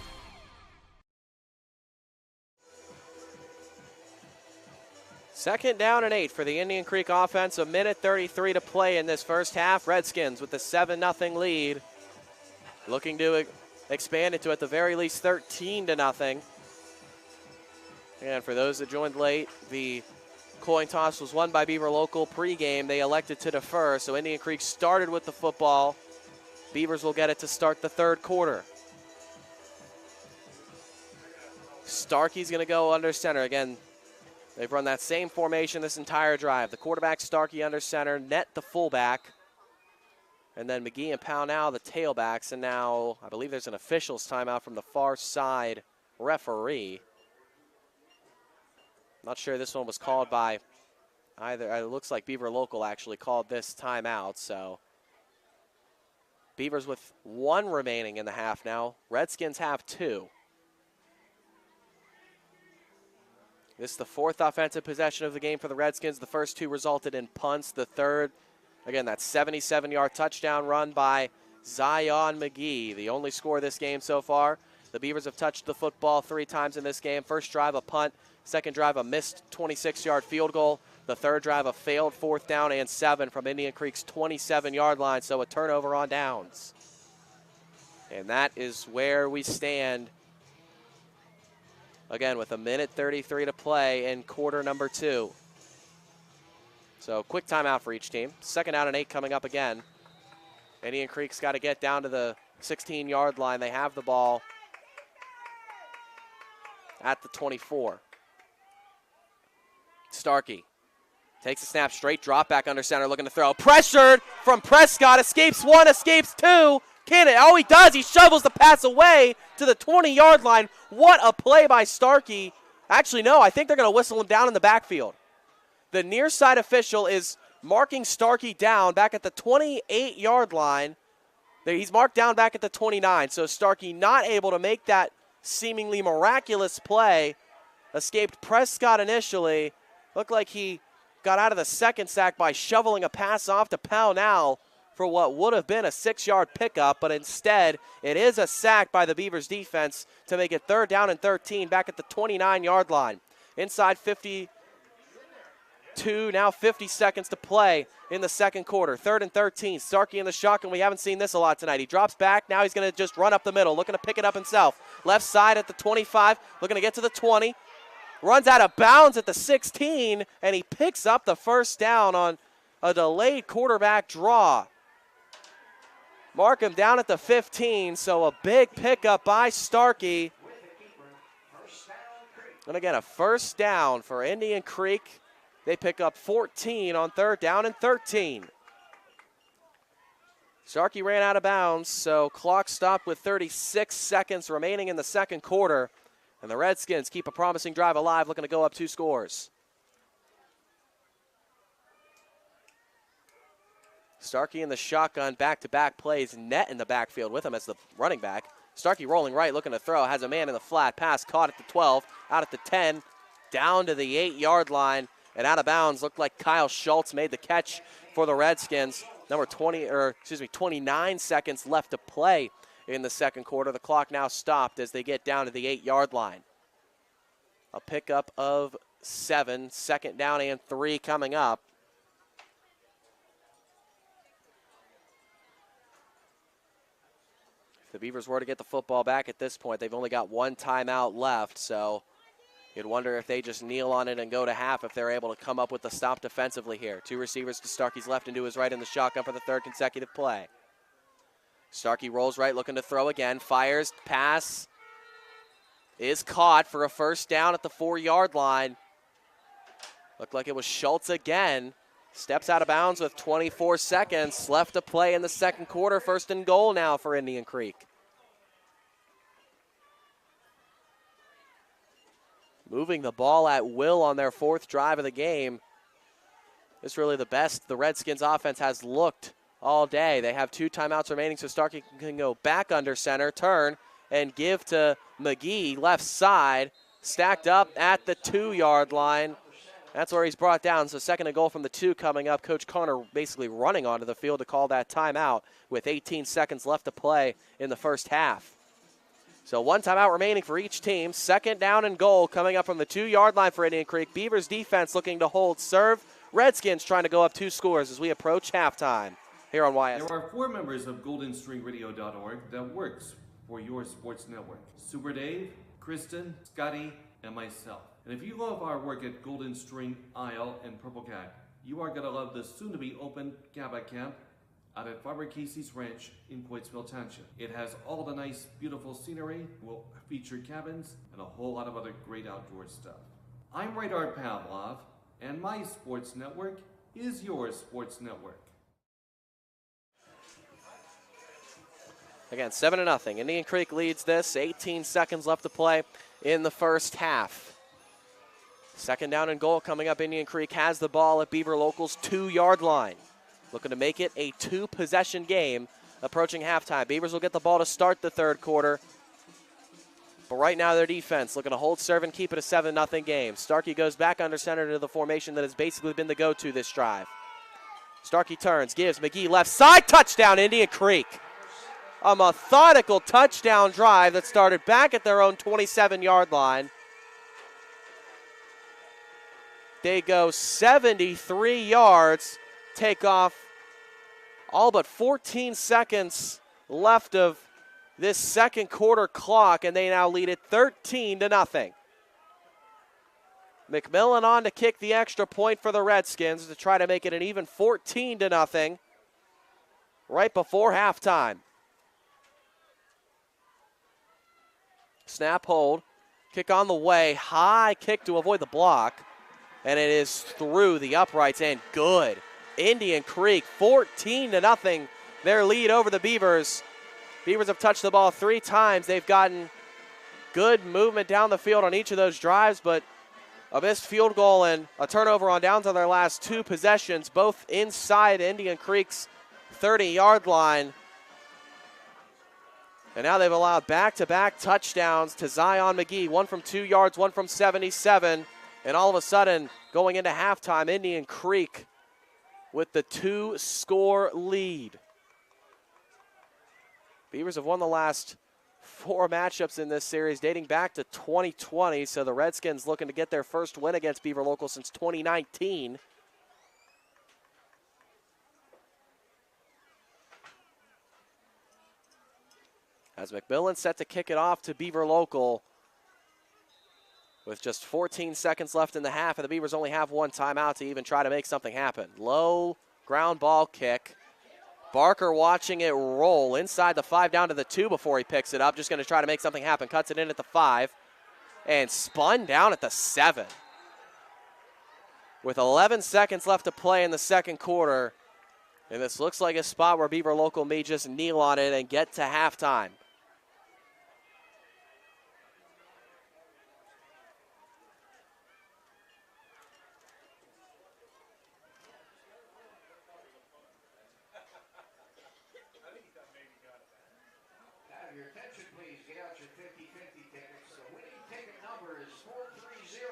Second down and 8 for the Indian Creek offense. 1:33 to play in this first half. Redskins with the 7-0 lead. Looking to expand it to at the very least 13-0. And for those that joined late, the coin toss was won by Beaver Local pregame. They elected to defer, so Indian Creek started with the football. Beavers will get it to start the third quarter. Starkey's going to go under center. Again, they've run that same formation this entire drive. The quarterback, Starkey, under center, net the fullback. And then McGee and Pownell, the tailbacks. And now I believe there's an official's timeout from the far side referee. Not sure this one was called by either. It looks like Beaver Local actually called this timeout. So Beavers with 1 remaining in the half now. Redskins have 2. This is the 4th offensive possession of the game for the Redskins. The first 2 resulted in punts. The third, again, that 77-yard touchdown run by Zion McGee. The only score of this game so far. The Beavers have touched the football 3 times in this game. First drive, a punt. Second drive, a missed 26-yard field goal. The third drive, a failed 4th down and 7 from Indian Creek's 27-yard line. So a turnover on downs. And that is where we stand. Again, with 1:33 to play in quarter number 2. So quick timeout for each team. Second down and 8 coming up again. Indian Creek's got to get down to the 16-yard line. They have the ball at the 24. Starkey takes a snap, straight drop back under center, looking to throw. Pressured from Prescott, escapes 1, escapes 2. Can it? Oh, he does. He shovels the pass away to the 20-yard line. What a play by Starkey. Actually, no, I think they're going to whistle him down in the backfield. The near side official is marking Starkey down back at the 28-yard line. He's marked down back at the 29, so Starkey not able to make that seemingly miraculous play. Escaped Prescott initially. Looked like he got out of the second sack by shoveling a pass off to Pownell for what would have been a 6-yard pickup, but instead it is a sack by the Beavers defense to make it third down and 13 back at the 29-yard line. Inside 52, now 50 seconds to play in the second quarter. Third and 13, Starkey in the shotgun. We haven't seen this a lot tonight. He drops back, now he's going to just run up the middle, looking to pick it up himself. Left side at the 25, looking to get to the 20. Runs out of bounds at the 16, and he picks up the first down on a delayed quarterback draw. Mark him down at the 15, so a big pickup by Starkey. And again, a first down for Indian Creek. They pick up 14 on third down and 13. Starkey ran out of bounds, so clock stopped with 36 seconds remaining in the second quarter. And the Redskins keep a promising drive alive, looking to go up 2 scores. Starkey in the shotgun, back-to-back plays, net in the backfield with him as the running back. Starkey rolling right, looking to throw, has a man in the flat, pass caught at the 12, out at the 10, down to the 8-yard line, and out of bounds. Looked like Kyle Schultz made the catch for the Redskins. 29 seconds left to play in the second quarter. The clock now stopped as they get down to the 8-yard line. A pickup of 7, second down and 3 coming up. If the Beavers were to get the football back at this point, they've only got 1 timeout left, so you'd wonder if they just kneel on it and go to half if they're able to come up with the stop defensively here. 2 receivers to Starkey's left and to his right in the shotgun for the 3rd consecutive play. Starkey rolls right, looking to throw again, fires, pass is caught for a first down at the 4-yard line. Looked like it was Schultz again. Steps out of bounds with 24 seconds left to play in the second quarter. 1st and goal now for Indian Creek. Moving the ball at will on their 4th drive of the game. This is really the best the Redskins offense has looked all day. They have 2 timeouts remaining, so Starkey can go back under center, turn, and give to McGee, left side, stacked up at the 2-yard line. That's where he's brought down, so 2nd and goal from the 2 coming up. Coach Connor basically running onto the field to call that timeout with 18 seconds left to play in the first half. So 1 timeout remaining for each team. 2nd down and goal coming up from the 2-yard line for Indian Creek. Beavers defense looking to hold serve. Redskins trying to go up 2 scores as we approach halftime here on YS. There are 4 members of GoldenStringRadio.org that works for your sports network. Super Dave, Kristen, Scotty, and myself. And if you love our work at Golden String, Isle, and Purple Cat, you are going to love the soon-to-be-open Gaba Camp out at Barbara Casey's Ranch in Coatesville Township. It has all the nice, beautiful scenery, will feature cabins, and a whole lot of other great outdoor stuff. I'm Radar Pavlov, and my sports network is your sports network. Again, 7-0. Indian Creek leads this. 18 seconds left to play in the first half. 2nd down and goal coming up. Indian Creek has the ball at Beaver Local's 2-yard line. Looking to make it a 2-possession game approaching halftime. Beavers will get the ball to start the 3rd quarter. But right now their defense looking to hold serve and keep it a 7-0 game. Starkey goes back under center to the formation that has basically been the go-to this drive. Starkey turns, gives McGee left side, touchdown Indian Creek. A methodical touchdown drive that started back at their own 27-yard line. They go 73 yards, take off all but 14 seconds left of this second quarter clock, and they now lead it 13-0. McMillan on to kick the extra point for the Redskins to try to make it an even 14-0 right before halftime. Snap, hold, kick on the way, high kick to avoid the block, and it is through the uprights and good. Indian Creek 14-0, their lead over the Beavers. Beavers have touched the ball 3 times. They've gotten good movement down the field on each of those drives, but a missed field goal and a turnover on downs on their last 2 possessions, both inside Indian Creek's 30-yard line. And now they've allowed back-to-back touchdowns to Zion McGee, 1 from 2 yards, 1 from 77. And all of a sudden, going into halftime, Indian Creek with the 2-score lead. Beavers have won the last 4 matchups in this series dating back to 2020, so the Redskins looking to get their first win against Beaver Local since 2019. As McMillan set to kick it off to Beaver Local with just 14 seconds left in the half, and the Beavers only have 1 timeout to even try to make something happen. Low ground ball kick. Barker watching it roll inside the 5 down to the 2 before he picks it up. Just going to try to make something happen. Cuts it in at the 5 and spun down at the 7. With 11 seconds left to play in the second quarter, And this looks like a spot where Beaver Local may just kneel on it and get to halftime. Your attention, please. Get out your 50-50 tickets. The winning ticket number is 430-3002.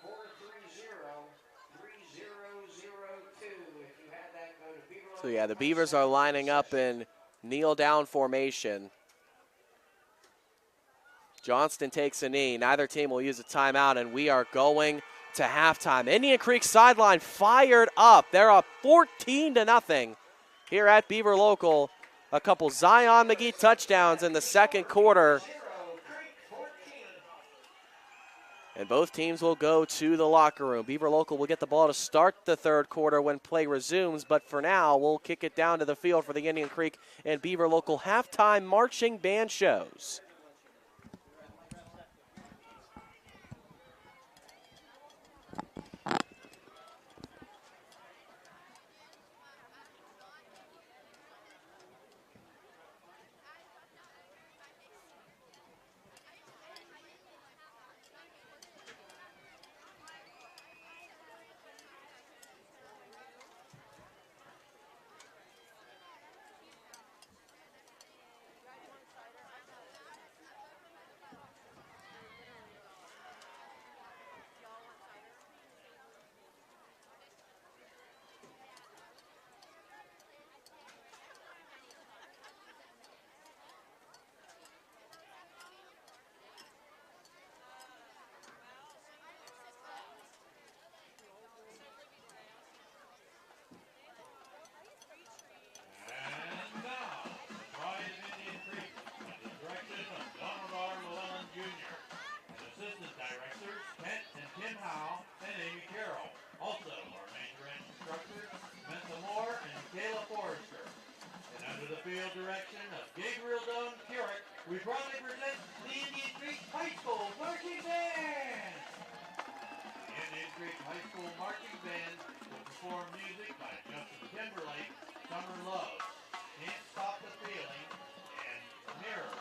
430-3002. If you had that, go to Beaver. So yeah, the Beavers are lining up in kneel down formation. Johnston takes a knee. Neither team will use a timeout, and we are going to halftime. Indian Creek sideline fired up. They're up 14-0 here at Beaver Local. A couple Zion McGee touchdowns in the second quarter. And both teams will go to the locker room. Beaver Local will get the ball to start the third quarter when play resumes, but for now, we'll kick it down to the field for the Indian Creek and Beaver Local halftime marching band shows. Field direction of Gabriel Dunn Currick, we proudly present the Indian Creek High School Marching Band. The Indian Creek High School Marching Band will perform music by Justin Timberlake, Summer Love, Can't Stop the Feeling, and Mirror.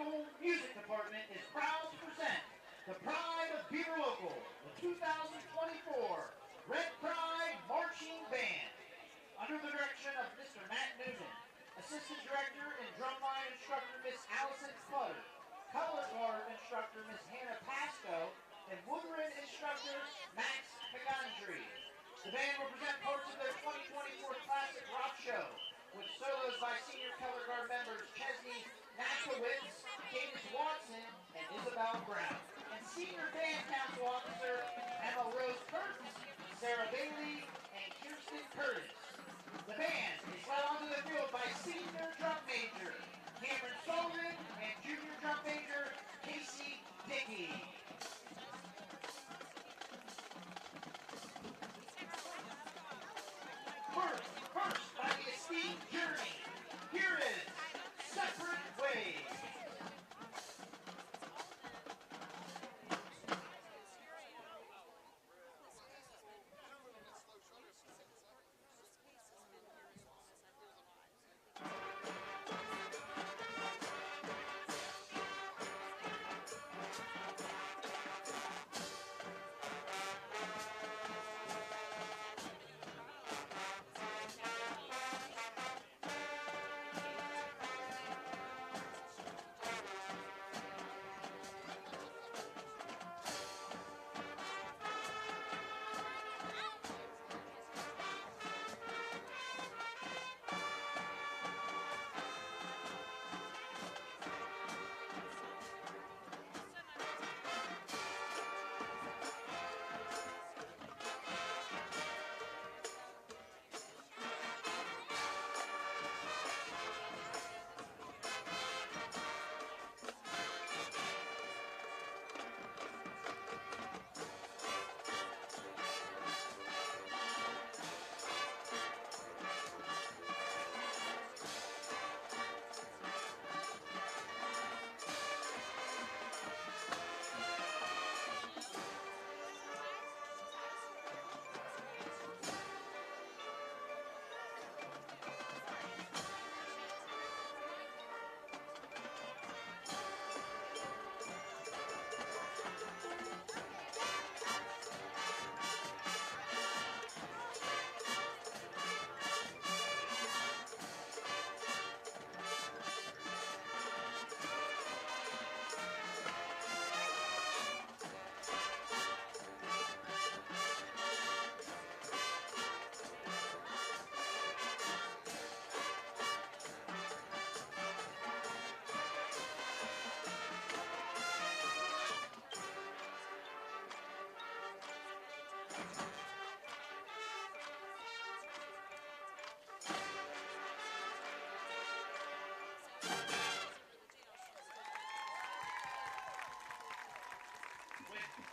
School Music Department is proud to present the pride of Beaver Local, the 2024 Red Pride Marching Band. Under the direction of Mr. Matt Noonan, Assistant Director and Drumline Instructor Miss Allison Clutter, Color Guard Instructor Miss Hannah Pasco, and Woodwind Instructor Max McAndry. The band will present parts of their 2024 Classic Rock Show, with solos by senior Color Guard members Chesney Nakowitz, Davis Watson, and Isabel Brown, and Senior Band Council Officer Emma Rose Kurtz, Sarah Bailey, and Kirsten Curtis. The band is led onto the field by Senior Drum Major Cameron Sullivan and Junior Drum Major Casey Dickey. First by the esteemed jury, here is Separate Ways.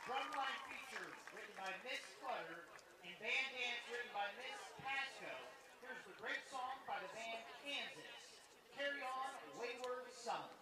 Drumline features written by Miss Clutter and band dance written by Miss Pasco. Here's the great song by the band Kansas. Carry On, Wayward Son.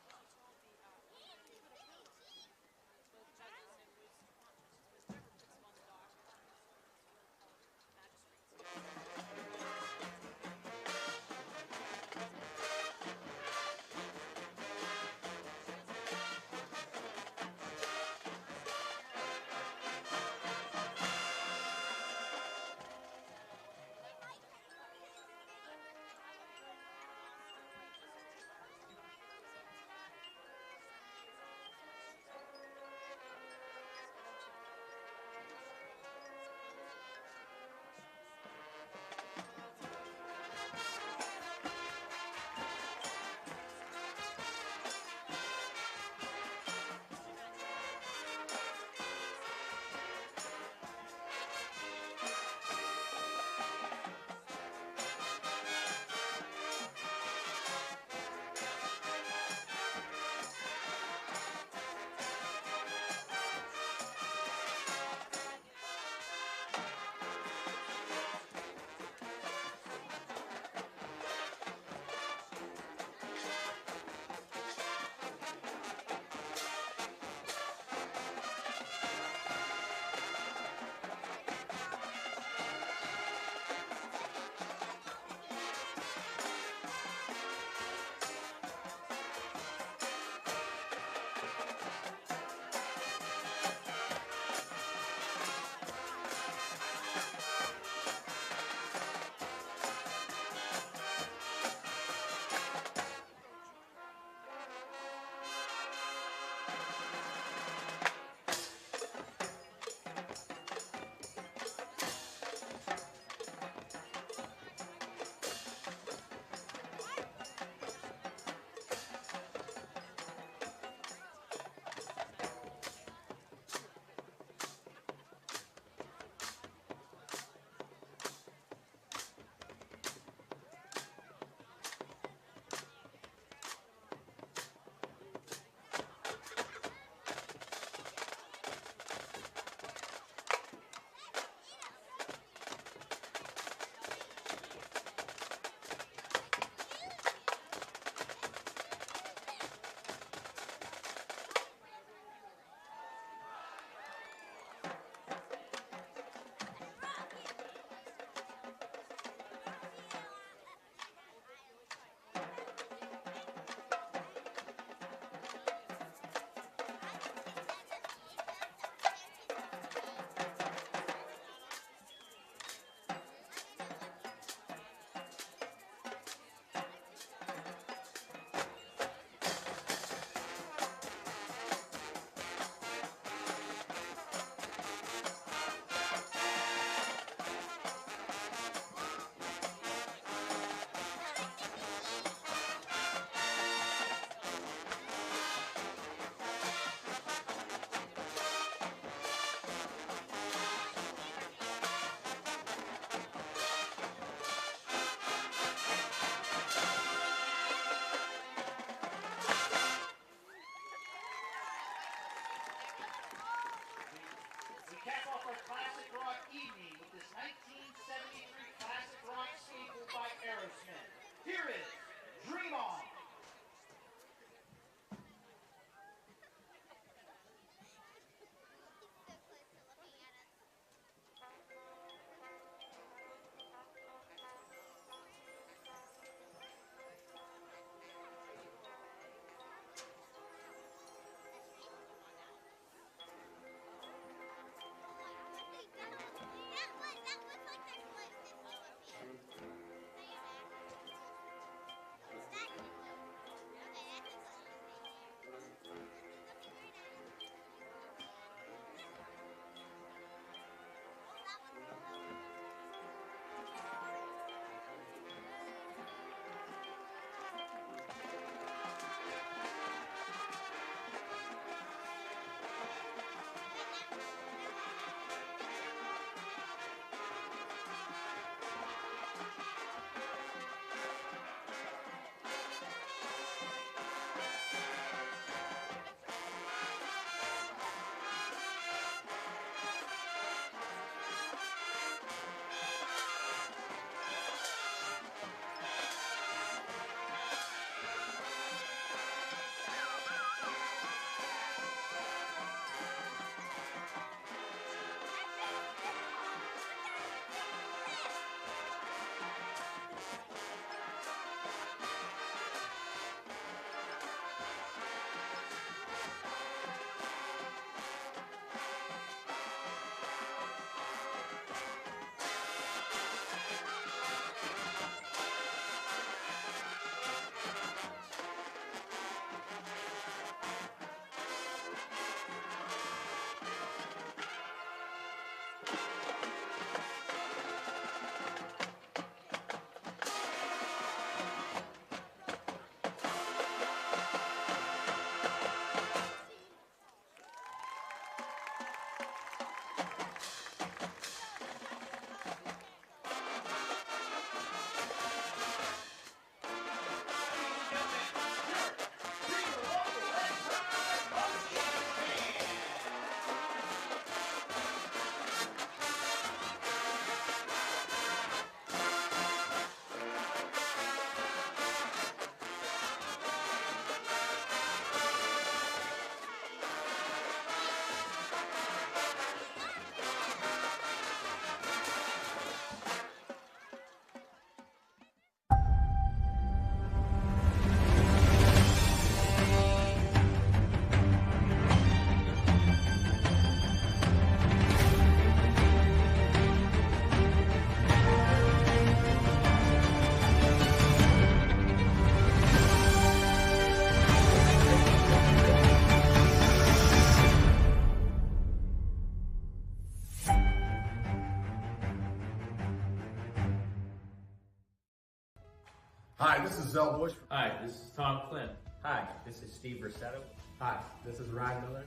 Hi, this is Zell Bush. Hi, this is Tom Flynn. Hi, this is Steve Versetto. Hi, this is Ryan Miller.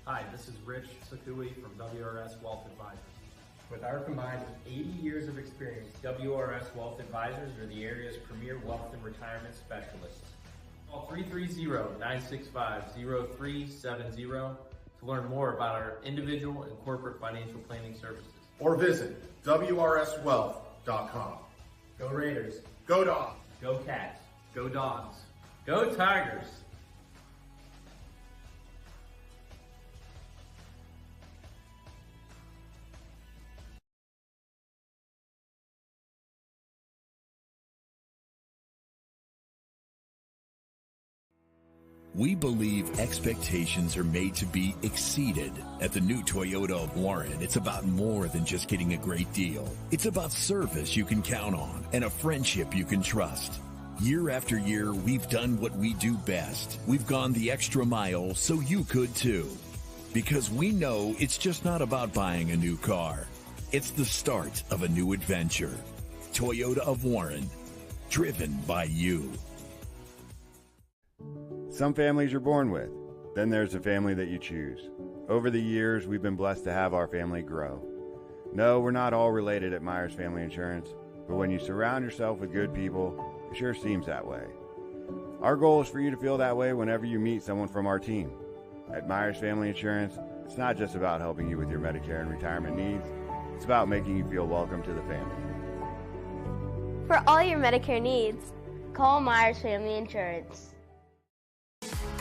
Hi, this is Rich Sakui from WRS Wealth Advisors. With our combined 80 years of experience, WRS Wealth Advisors are the area's premier wealth and retirement specialists. Call 330-965-0370 to learn more about our individual and corporate financial planning services. Or visit WRSwealth.com. Go Raiders. Go Dogs. Go Cats. Go Dogs. Go Tigers. We believe expectations are made to be exceeded. At the new Toyota of Warren, it's about more than just getting a great deal. It's about service you can count on and a friendship you can trust. Year after year, we've done what we do best. We've gone the extra mile so you could too. Because we know it's just not about buying a new car. It's the start of a new adventure. Toyota of Warren, driven by you. Some families you're born with. Then there's the family that you choose. Over the years, we've been blessed to have our family grow. No, we're not all related at Myers Family Insurance, but when you surround yourself with good people, it sure seems that way. Our goal is for you to feel that way whenever you meet someone from our team. At Myers Family Insurance, it's not just about helping you with your Medicare and retirement needs, it's about making you feel welcome to the family. For all your Medicare needs, call Myers Family Insurance.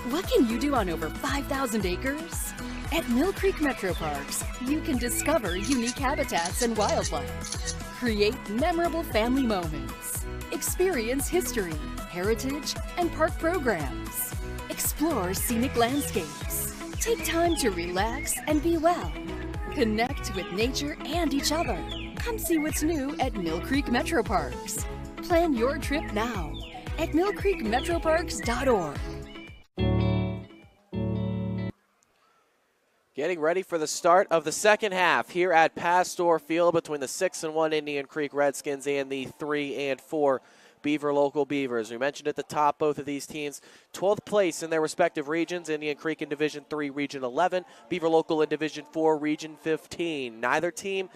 What can you do on over 5,000 acres? At Mill Creek Metro Parks, you can discover unique habitats and wildlife, create memorable family moments, experience history, heritage, and park programs, explore scenic landscapes, take time to relax and be well, connect with nature and each other. Come see what's new at Mill Creek Metro Parks. Plan your trip now at millcreekmetroparks.org. Getting ready for the start of the second half here at Pastor Field between the 6-1 Indian Creek Redskins and the 3-4 Beaver Local Beavers. We mentioned at the top both of these teams 12th place in their respective regions. Indian Creek in Division 3, Region 11. Beaver Local in Division 4, Region 15. Neither team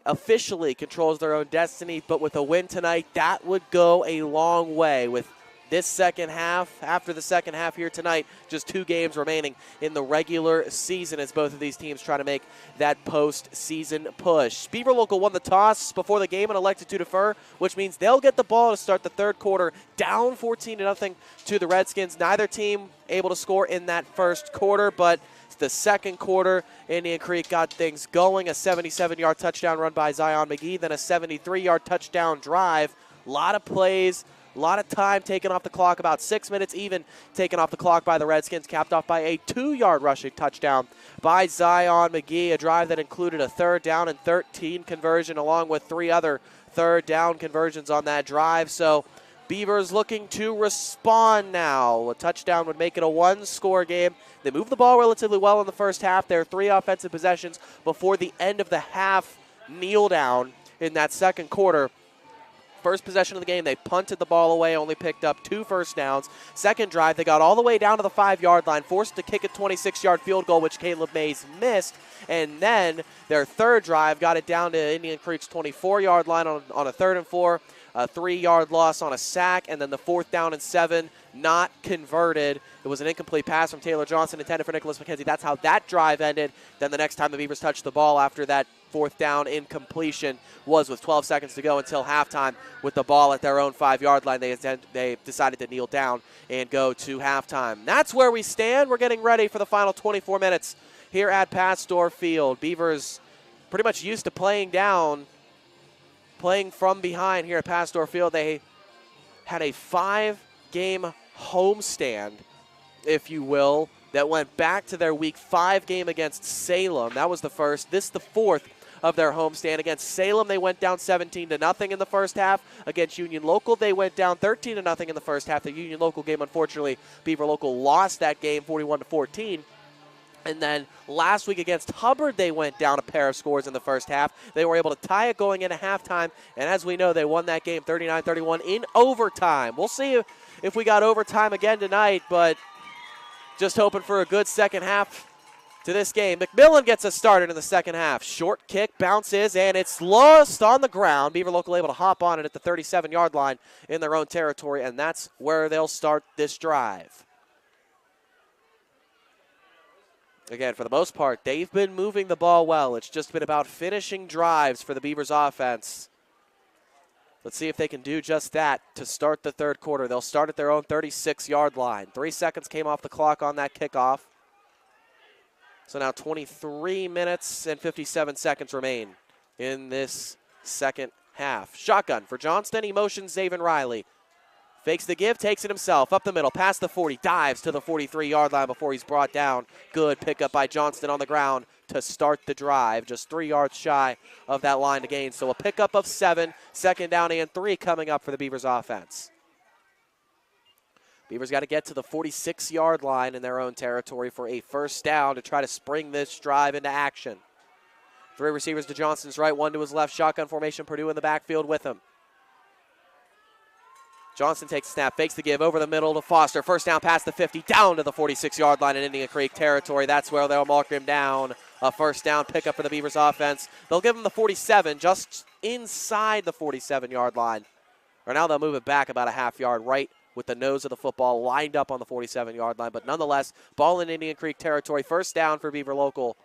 officially controls their own destiny, but with a win tonight, that would go a long way. With this second half, after the second half here tonight, just 2 games remaining in the regular season as both of these teams try to make that postseason push. Beaver Local won the toss before the game and elected to defer, which means they'll get the ball to start the third quarter, down 14-0 to the Redskins. Neither team able to score in that first quarter, but the second quarter, Indian Creek got things going. A 77-yard touchdown run by Zion McGee, then a 73-yard touchdown drive. A lot of plays. A lot of time taken off the clock, about 6 minutes even taken off the clock by the Redskins, capped off by a 2-yard rushing touchdown by Zion McGee, a drive that included a 3rd down and 13 conversion along with 3 other 3rd down conversions on that drive. So Beavers looking to respond now. A touchdown would make it a 1-score game. They moved the ball relatively well in the first half. There are 3 offensive possessions before the end of the half kneel down in that second quarter. First possession of the game, they punted the ball away, only picked up 2 first downs. Second drive, they got all the way down to the 5-yard line, forced to kick a 26-yard field goal, which Caleb Mays missed. And then their third drive got it down to Indian Creek's 24-yard line on a 3rd and 4, a 3-yard loss on a sack, and then the 4th down and 7, not converted. It was an incomplete pass from Taylor Johnson intended for Nicholas McKenzie. That's how that drive ended. Then the next time the Beavers touched the ball after that 4th down incompletion was with 12 seconds to go until halftime with the ball at their own 5-yard line. They decided to kneel down and go to halftime. That's where we stand. We're getting ready for the final 24 minutes here at Pastor Field. Beavers pretty much used to playing down, playing from behind here at Pastor Field. They had a 5-game homestand, if you will, that went back to their Week 5 game against Salem. That was the first. This the 4th of their homestand. Against Salem, they went down 17-0 in the first half. Against Union Local, they went down 13-0 in the first half. The Union Local game, unfortunately, Beaver Local lost that game 41-14. And then last week against Hubbard, they went down a pair of scores in the first half. They were able to tie it going into halftime, and as we know, they won that game 39-31 in overtime. We'll see if we got overtime again tonight, but just hoping for a good second half to this game. McMillan gets us started in the second half. Short kick, bounces, and it's lost on the ground. Beaver Local able to hop on it at the 37-yard line in their own territory, and that's where they'll start this drive. Again, for the most part, they've been moving the ball well. It's just been about finishing drives for the Beavers offense. Let's see if they can do just that to start the third quarter. They'll start at their own 36-yard line. 3 seconds came off the clock on that kickoff. So now 23 minutes and 57 seconds remain in this second half. Shotgun for Johnston. He motions Zaven Riley. Fakes the give, takes it himself, up the middle, past the 40, dives to the 43-yard line before he's brought down. Good pickup by Johnston on the ground to start the drive, just 3 yards shy of that line to gain. So a pickup of 7, second down and 3 coming up for the Beavers offense. Beavers got to get to the 46-yard line in their own territory for a first down to try to spring this drive into action. 3 receivers to Johnston's right, 1 to his left, shotgun formation, Purdue in the backfield with him. Johnston takes a snap, fakes the give over the middle to Foster. First down past the 50, down to the 46-yard line in Indian Creek territory. That's where they'll mark him down. A first down pickup for the Beavers offense. They'll give him the 47, just inside the 47-yard line. Or now they'll move it back about a half yard, right with the nose of the football lined up on the 47-yard line. But nonetheless, ball in Indian Creek territory. First down for Beaver Local.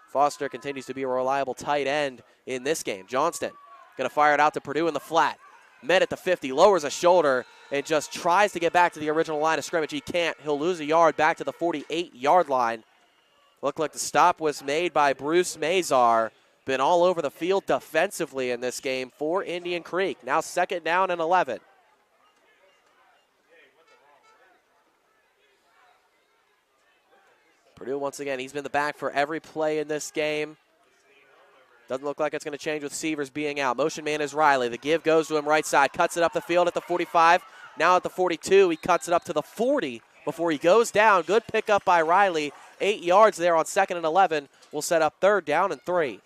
Foster continues to be a reliable tight end in this game. Johnston going to fire it out to Purdue in the flat. Met at the 50, lowers a shoulder, and just tries to get back to the original line of scrimmage. He can't. He'll lose a yard back to the 48-yard line. Looked like the stop was made by Bruce Mazar. Been all over the field defensively in this game for Indian Creek. Now second down and 11. Purdue, once again, he's been the back for every play in this game. Doesn't look like it's going to change with Severs being out. Motion man is Riley. The give goes to him right side. Cuts it up the field at the 45. Now at the 42. He cuts it up to the 40 before he goes down. Good pickup by Riley. 8 yards there on second and 11. We'll set up third down and 3.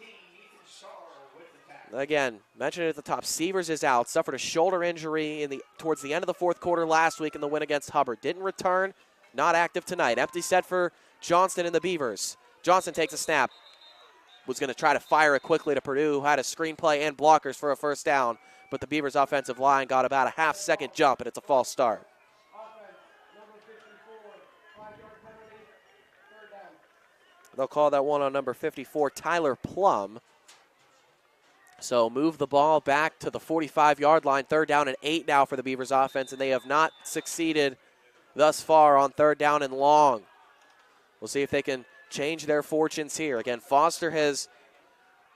Again, mentioned it at the top. Severs is out. Suffered a shoulder injury towards the end of the fourth quarter last week in the win against Hubbard. Didn't return. Not active tonight. Empty set for Johnston and the Beavers. Johnston takes a snap. Was going to try to fire it quickly to Purdue, who had a screenplay and blockers for a first down, but the Beavers' offensive line got about a half-second jump, and it's a false start. They'll call that one on number 54, Tyler Plum. So move the ball back to the 45-yard line. Third down and 8 now for the Beavers' offense, and they have not succeeded thus far on third down and long. We'll see if they can change their fortunes here. Again, Foster has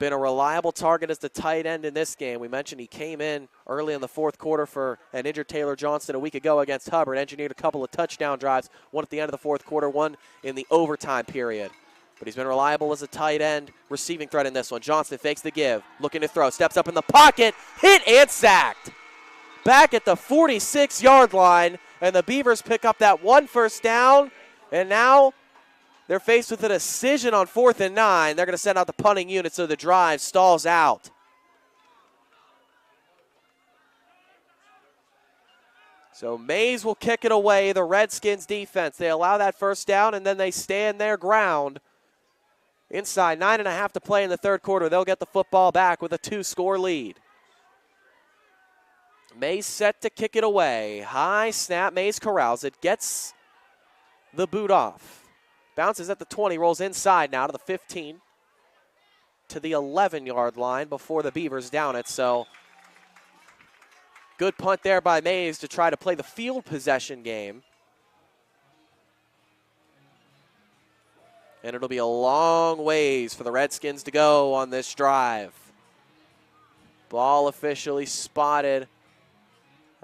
been a reliable target as the tight end in this game. We mentioned he came in early in the fourth quarter for an injured Taylor Johnston a week ago against Hubbard. Engineered a couple of touchdown drives, one at the end of the fourth quarter, one in the overtime period. But he's been reliable as a tight end receiving threat in this one. Johnston fakes the give, looking to throw, steps up in the pocket, hit and sacked. Back at the 46-yard line, and the Beavers pick up that one first down, and now they're faced with a decision on 4th and 9. They're going to send out the punting unit so the drive stalls out. So Mays will kick it away, the Redskins defense. They allow that first down, and then they stand their ground. Inside 9.5 to play in the third quarter. They'll get the football back with a 2-score lead. Mays set to kick it away. High snap, Mays corrals it, gets the boot off. Bounces at the 20, rolls inside now to the 15, to the 11-yard line before the Beavers down it. So good punt there by Mays to try to play the field possession game. And it'll be a long ways for the Redskins to go on this drive. Ball officially spotted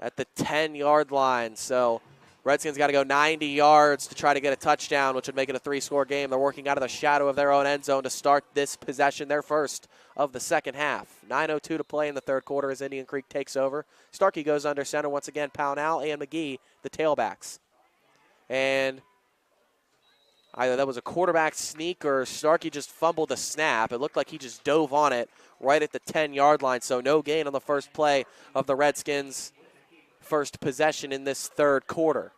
at the 10-yard line. So Redskins got to go 90 yards to try to get a touchdown, which would make it a 3-score game. They're working out of the shadow of their own end zone to start this possession, their first of the second half. 9:02 to play in the third quarter as Indian Creek takes over. Starkey goes under center once again. Pownell and McGee, the tailbacks. And Either that was a quarterback sneak or Starkey just fumbled the snap. It looked like he just dove on it right at the 10-yard line, so no gain on the first play of the Redskins' first possession in this third quarter.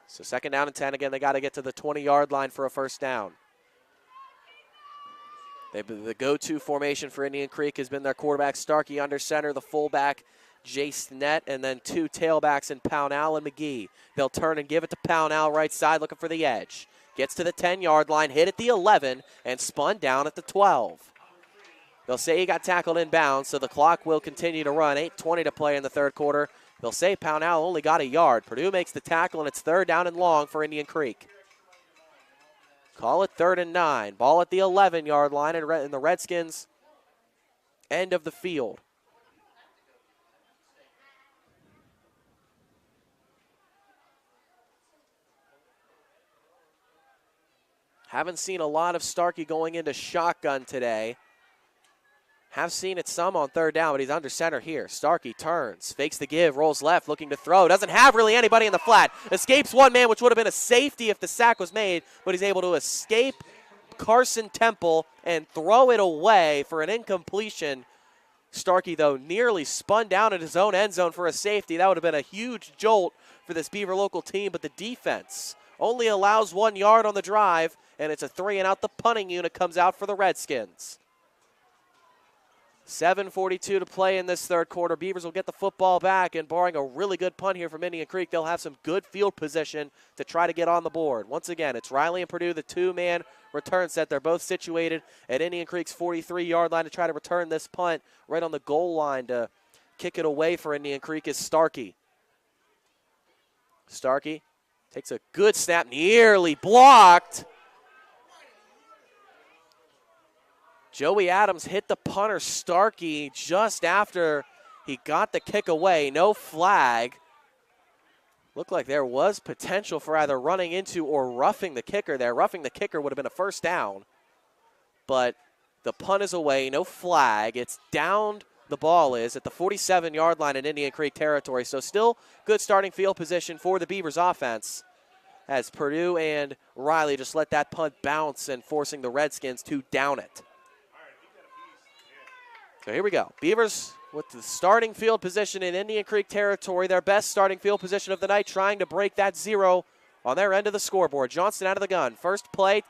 So 2nd down and 10. Again, they got to get to the 20-yard line for a first down. The go-to formation for Indian Creek has been their quarterback, Starkey, under center, the fullback, Jace Nett, and then 2 tailbacks in Pownell and McGee. They'll turn and give it to Pownell right side, looking for the edge. Gets to the 10-yard line, hit at the 11, and spun down at the 12. They'll say he got tackled inbounds, so the clock will continue to run. 8:20 to play in the third quarter. They'll say Pownell only got a yard. Purdue makes the tackle, and it's 3rd down and long for Indian Creek. Call it 3rd and 9. Ball at the 11-yard line in the Redskins' end of the field. Haven't seen a lot of Starkey going into shotgun today. Have seen it some on 3rd down, but he's under center here. Starkey turns, fakes the give, rolls left, looking to throw. Doesn't have really anybody in the flat. Escapes one man, which would have been a safety if the sack was made, but he's able to escape Carson Temple and throw it away for an incompletion. Starkey, though, nearly spun down in his own end zone for a safety. That would have been a huge jolt for this Beaver local team, but the defense only allows 1 yard on the drive, and it's a 3-and-out. The punting unit comes out for the Redskins. 7:42 to play in this third quarter. Beavers will get the football back, and barring a really good punt here from Indian Creek, they'll have some good field position to try to get on the board. Once again, it's Riley and Purdue, the 2-man return set. They're both situated at Indian Creek's 43-yard line to try to return this punt right on the goal line. To kick it away for Indian Creek is Starkey. Starkey takes a good snap, nearly blocked. Joey Adams hit the punter, Starkey, just after he got the kick away. No flag. Looked like there was potential for either running into or roughing the kicker there. Roughing the kicker would have been a first down. But the punt is away, no flag. It's down, the ball is, at the 47-yard line in Indian Creek territory. So still good starting field position for the Beavers offense, as Purdue and Riley just let that punt bounce and forcing the Redskins to down it. So here we go. Beavers with the starting field position in Indian Creek territory, their best starting field position of the night, trying to break that 0 on their end of the scoreboard. Johnston out of the gun. First play,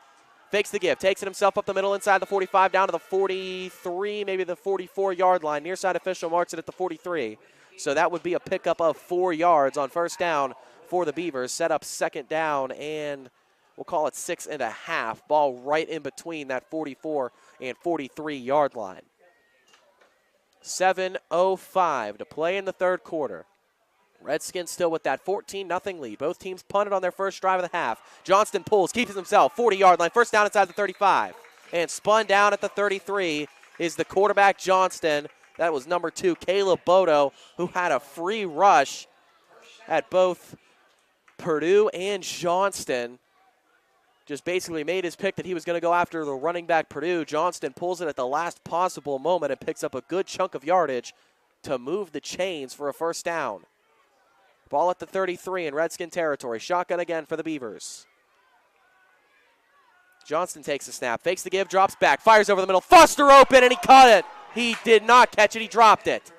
fakes the give, takes it himself up the middle inside the 45, down to the 43, maybe the 44-yard line. Near side official marks it at the 43. So that would be a pickup of 4 yards on first down for the Beavers. Set up 2nd down, and we'll call it 6.5. Ball right in between that 44 and 43-yard line. 7:05 to play in the third quarter. Redskins still with that 14-0 lead. Both teams punted on their first drive of the half. Johnston pulls, keeps himself, 40-yard line. First down inside the 35. And spun down at the 33 is the quarterback, Johnston. That was number 2, Caleb Bodo, who had a free rush at both Purdue and Johnston. Just basically made his pick that he was going to go after the running back Purdue. Johnston pulls it at the last possible moment and picks up a good chunk of yardage to move the chains for a first down. Ball at the 33 in Redskin territory. Shotgun again for the Beavers. Johnston takes a snap, fakes the give, drops back, fires over the middle. Foster open, and he caught it. He did not catch it. He dropped it.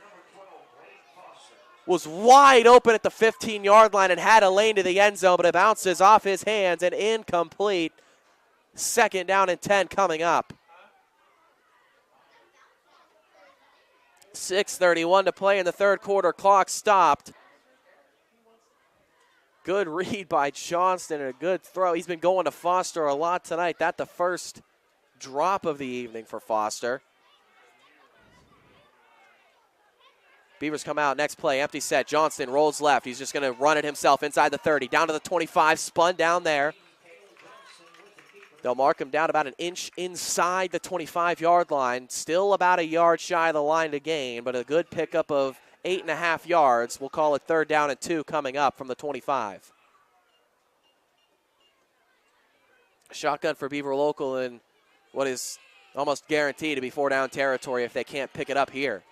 Was wide open at the 15-yard line and had a lane to the end zone, but it bounces off his hands and incomplete. 2nd down and 10 coming up. 6:31 to play in the third quarter. Clock stopped. Good read by Johnston and a good throw. He's been going to Foster a lot tonight. That's the first drop of the evening for Foster. Beavers come out, next play, empty set. Johnston rolls left. He's just going to run it himself inside the 30, down to the 25, spun down there. They'll mark him down about an inch inside the 25-yard line. Still about a yard shy of the line to gain, but a good pickup of 8.5 yards. We'll call it 3rd down and 2 coming up from the 25. Shotgun for Beaver local in what is almost guaranteed to be 4-down territory if they can't pick it up here.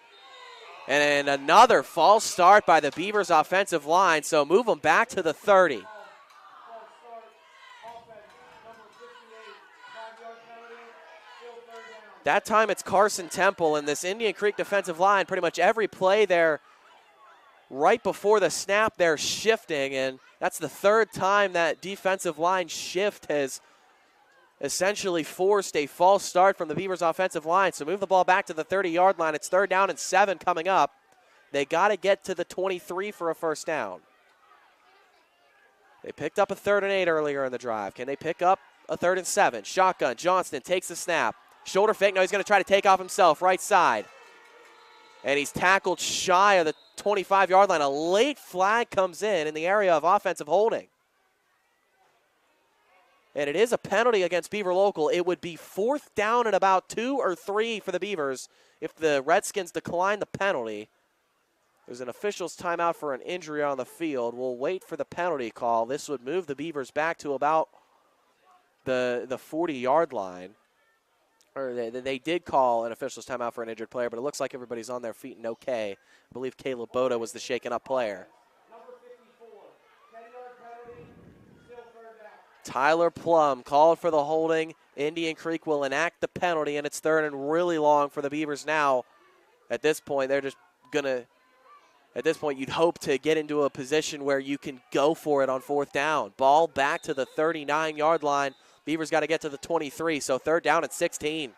And another false start by the Beavers offensive line, so move them back to the 30. That time it's Carson Temple, and this Indian Creek defensive line, pretty much every play there right before the snap, they're shifting, and that's the third time that defensive line shift has essentially forced a false start from the Beavers offensive line. So move the ball back to the 30-yard line. It's 3rd down and 7 coming up. They got to get to the 23 for a first down. They picked up a 3rd and 8 earlier in the drive. Can they pick up a 3rd and 7? Shotgun, Johnston takes the snap. Shoulder fake, no, he's going to try to take off himself, right side. And he's tackled shy of the 25-yard line. A late flag comes in the area of offensive holding. And it is a penalty against Beaver Local. It would be 4th down and about 2 or 3 for the Beavers if the Redskins decline the penalty. There's an official's timeout for an injury on the field. We'll wait for the penalty call. This would move the Beavers back to about the 40-yard line. Or they did call an official's timeout for an injured player, but it looks like everybody's on their feet and okay. I believe Caleb Boda was the shaken-up player. Tyler Plum called for the holding. Indian Creek will enact the penalty, and it's 3rd and really long for the Beavers now. At this point, they're just going to, at this point, you'd hope to get into a position where you can go for it on 4th down. Ball back to the 39-yard line. Beavers got to get to the 23, so 3rd down and 16.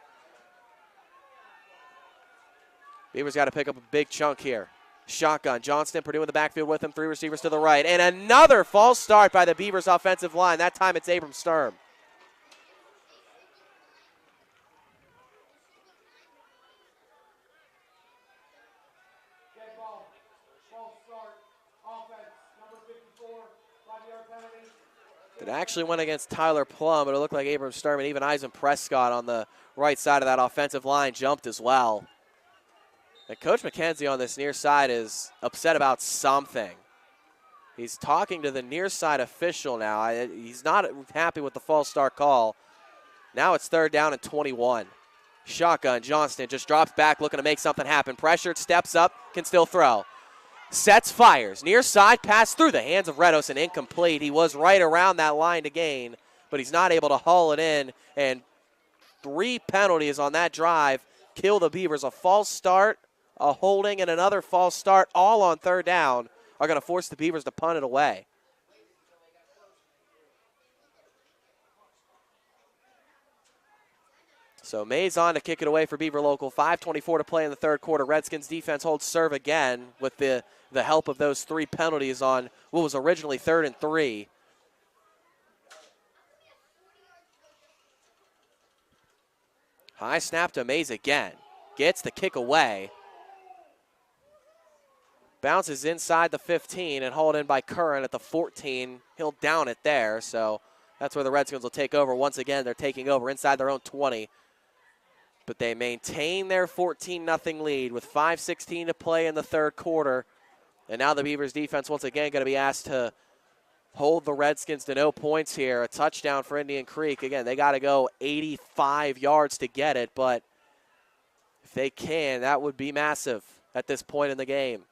Beavers got to pick up a big chunk here. Shotgun, Johnston, Purdue in the backfield with him, 3 receivers to the right. And another false start by the Beavers offensive line. That time it's Abram Sturm. It actually went against Tyler Plum, but it looked like Abram Sturm and even Eisen Prescott on the right side of that offensive line jumped as well. And Coach McKenzie on this near side is upset about something. He's talking to the near side official now. He's not happy with the false start call. Now it's 3rd down and 21. Shotgun, Johnston just drops back looking to make something happen. Pressured, steps up, can still throw. Sets, fires. Near side pass through the hands of Redos and incomplete. He was right around that line to gain, but he's not able to haul it in. And 3 penalties on that drive kill the Beavers. A false start, a holding, and another false start, all on 3rd down, are going to force the Beavers to punt it away. So Mays on to kick it away for Beaver Local. 5:24 to play in the 3rd quarter. Redskins defense holds serve again with the help of those 3 penalties on what was originally 3rd and 3. High snap to Mays again. Gets the kick away. Bounces inside the 15 and hauled in by Curran at the 14. He'll down it there, so that's where the Redskins will take over. Once again, they're taking over inside their own 20. But they maintain their 14-0 lead with 5:16 to play in the 3rd quarter. And now the Beavers defense once again going to be asked to hold the Redskins to no points here. A touchdown for Indian Creek. Again, they got to go 85 yards to get it, but if they can, that would be massive at this point in the game.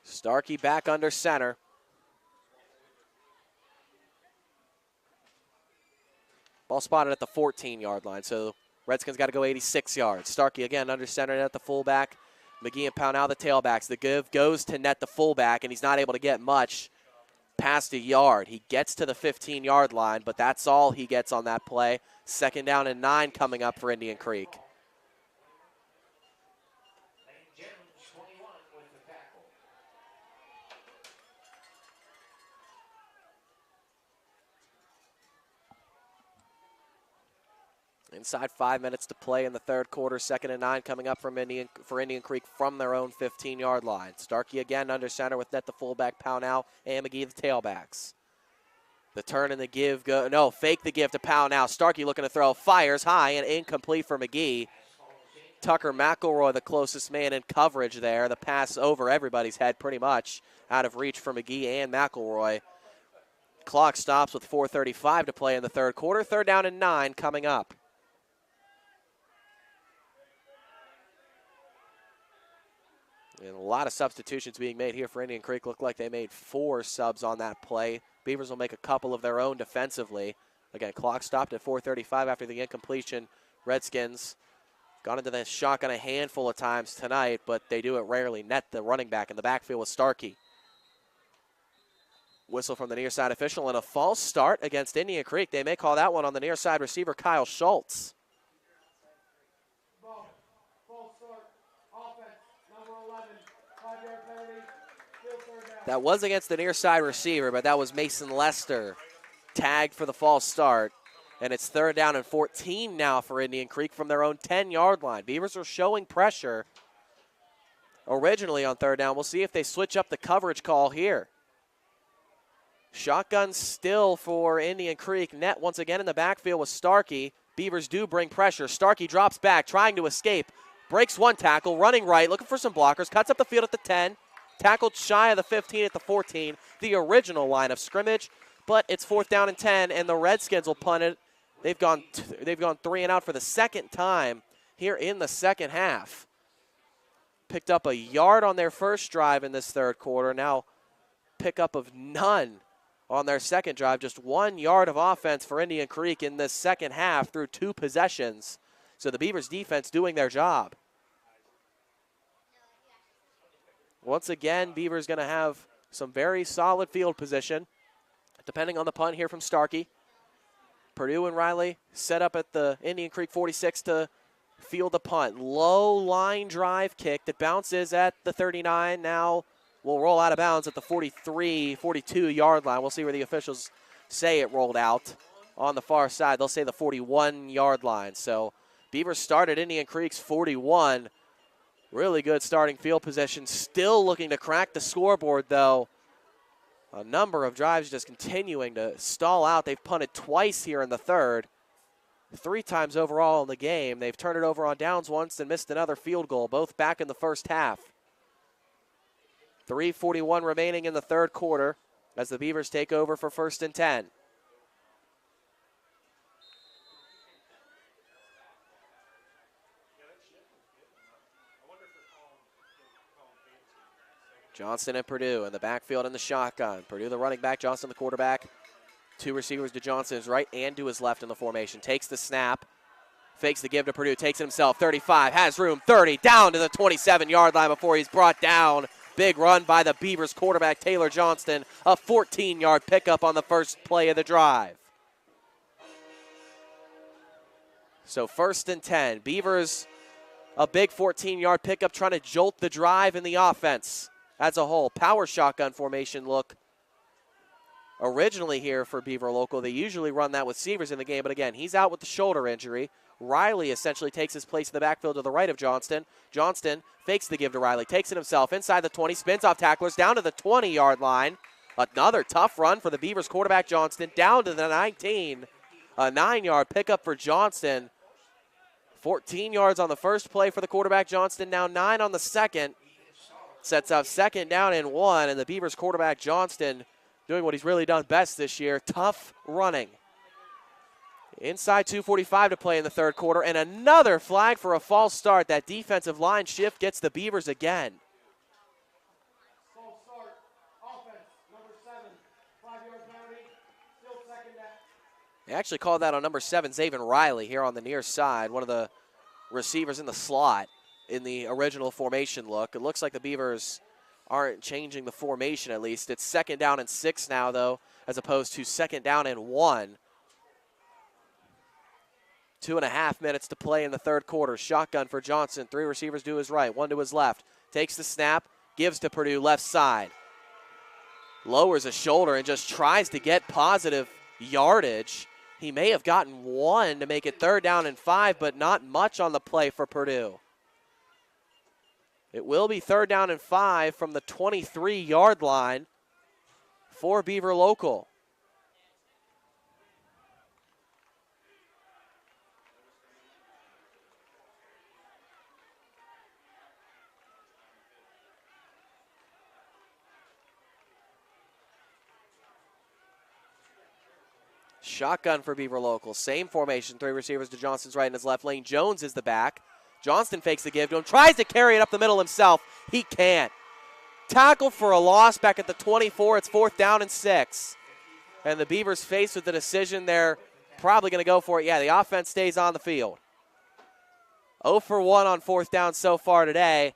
Starkey back under center. Ball spotted at the 14-yard line, so Redskins got to go 86 yards. Starkey again under center at the fullback. McGee and Pownell the tailbacks. The give goes to net the fullback, and he's not able to get much past a yard. He gets to the 15-yard line, but that's all he gets on that play. 2nd down and 9 coming up for Indian Creek. Inside 5 minutes to play in the 3rd quarter. 2nd and 9 coming up for Indian Creek from their own 15-yard line. Starkey again under center with net the fullback, Pownell and McGee the tailbacks. The turn and the give, fake the give to Pownell. Starkey looking to throw, fires high and incomplete for McGee. Tucker McElroy the closest man in coverage there. The pass over everybody's head pretty much. Out of reach for McGee and McElroy. Clock stops with 4:35 to play in the 3rd quarter. 3rd down and 9 coming up. And a lot of substitutions being made here for Indian Creek. Looked like they made 4 subs on that play. Beavers will make a couple of their own defensively. Again, clock stopped at 4:35 after the incompletion. Redskins gone into the shotgun a handful of times tonight, but they do it rarely. Net the running back in the backfield with Starkey. Whistle from the near side official and a false start against Indian Creek. They may call that one on the near side receiver, Kyle Schultz. That was against the near side receiver, but that was Mason Lester tagged for the false start. And it's 3rd down and 14 now for Indian Creek from their own 10-yard line. Beavers are showing pressure originally on 3rd down. We'll see if they switch up the coverage call here. Shotgun still for Indian Creek. Net once again in the backfield with Starkey. Beavers do bring pressure. Starkey drops back, trying to escape. Breaks one tackle, running right, looking for some blockers. Cuts up the field at the 10. Tackled shy of the 15 at the 14. The original line of scrimmage. But it's 4th down and 10, and the Redskins will punt it. They've gone 3 and out for the second time here in the second half. Picked up a yard on their first drive in this 3rd quarter. Now pickup of none on their second drive. Just 1 yard of offense for Indian Creek in this second half through 2 possessions. So the Beavers defense doing their job. Once again, Beavers going to have some very solid field position, depending on the punt here from Starkey. Purdue and Riley set up at the Indian Creek 46 to field the punt. Low line drive kick that bounces at the 39. Now will roll out of bounds at the 43, 42-yard line. We'll see where the officials say it rolled out. On the far side, they'll say the 41-yard line. So Beavers started Indian Creek's 41. Really good starting field position. Still looking to crack the scoreboard, though. A number of drives just continuing to stall out. They've punted twice here in the 3rd. 3 times overall in the game. They've turned it over on downs once and missed another field goal, both back in the first half. 3:41 remaining in the 3rd quarter as the Beavers take over for 1st and 10. Johnston and Purdue in the backfield in the shotgun. Purdue the running back, Johnston the quarterback. 2 receivers to Johnston's right and to his left in the formation. Takes the snap, fakes the give to Purdue, takes it himself, 35, has room, 30, down to the 27-yard line before he's brought down. Big run by the Beavers quarterback, Taylor Johnston. A 14-yard pickup on the first play of the drive. So 1st and 10. Beavers, a big 14-yard pickup trying to jolt the drive in the offense as a whole. Power shotgun formation look originally here for Beaver Local. They usually run that with Sievers in the game, but again, he's out with the shoulder injury. Riley essentially takes his place in the backfield to the right of Johnston. Johnston fakes the give to Riley, takes it himself inside the 20, spins off tacklers down to the 20-yard line. Another tough run for the Beavers quarterback Johnston down to the 19. A 9-yard pickup for Johnston. 14 yards on the first play for the quarterback Johnston, now 9 on the second. Sets up 2nd down and 1, and the Beavers quarterback Johnston doing what he's really done best this year, tough running. Inside 2:45 to play in the 3rd quarter, and another flag for a false start. That defensive line shift gets the Beavers again. False start, offense, number 7, 5-yard penalty, still 2nd down. They actually called that on number 7, Zaven Riley, here on the near side, one of the receivers in the slot in the original formation look. It looks like the Beavers aren't changing the formation at least. It's 2nd down and 6 now, though, as opposed to 2nd down and 1. 2.5 minutes to play in the 3rd quarter. Shotgun for Johnson. 3 receivers to his right, 1 to his left. Takes the snap, gives to Purdue left side. Lowers a shoulder and just tries to get positive yardage. He may have gotten 1 to make it 3rd down and 5, but not much on the play for Purdue. It will be 3rd down and 5 from the 23-yard line for Beaver Local. Shotgun for Beaver Local. Same formation. 3 receivers to Johnston's right and his left. Lane Jones is the back. Johnston fakes the give to him. Tries to carry it up the middle himself. He can't. Tackle for a loss back at the 24. It's 4th down and 6. And the Beavers faced with the decision they're probably going to go for it. Yeah, the offense stays on the field. 0 for 1 on 4th down so far today.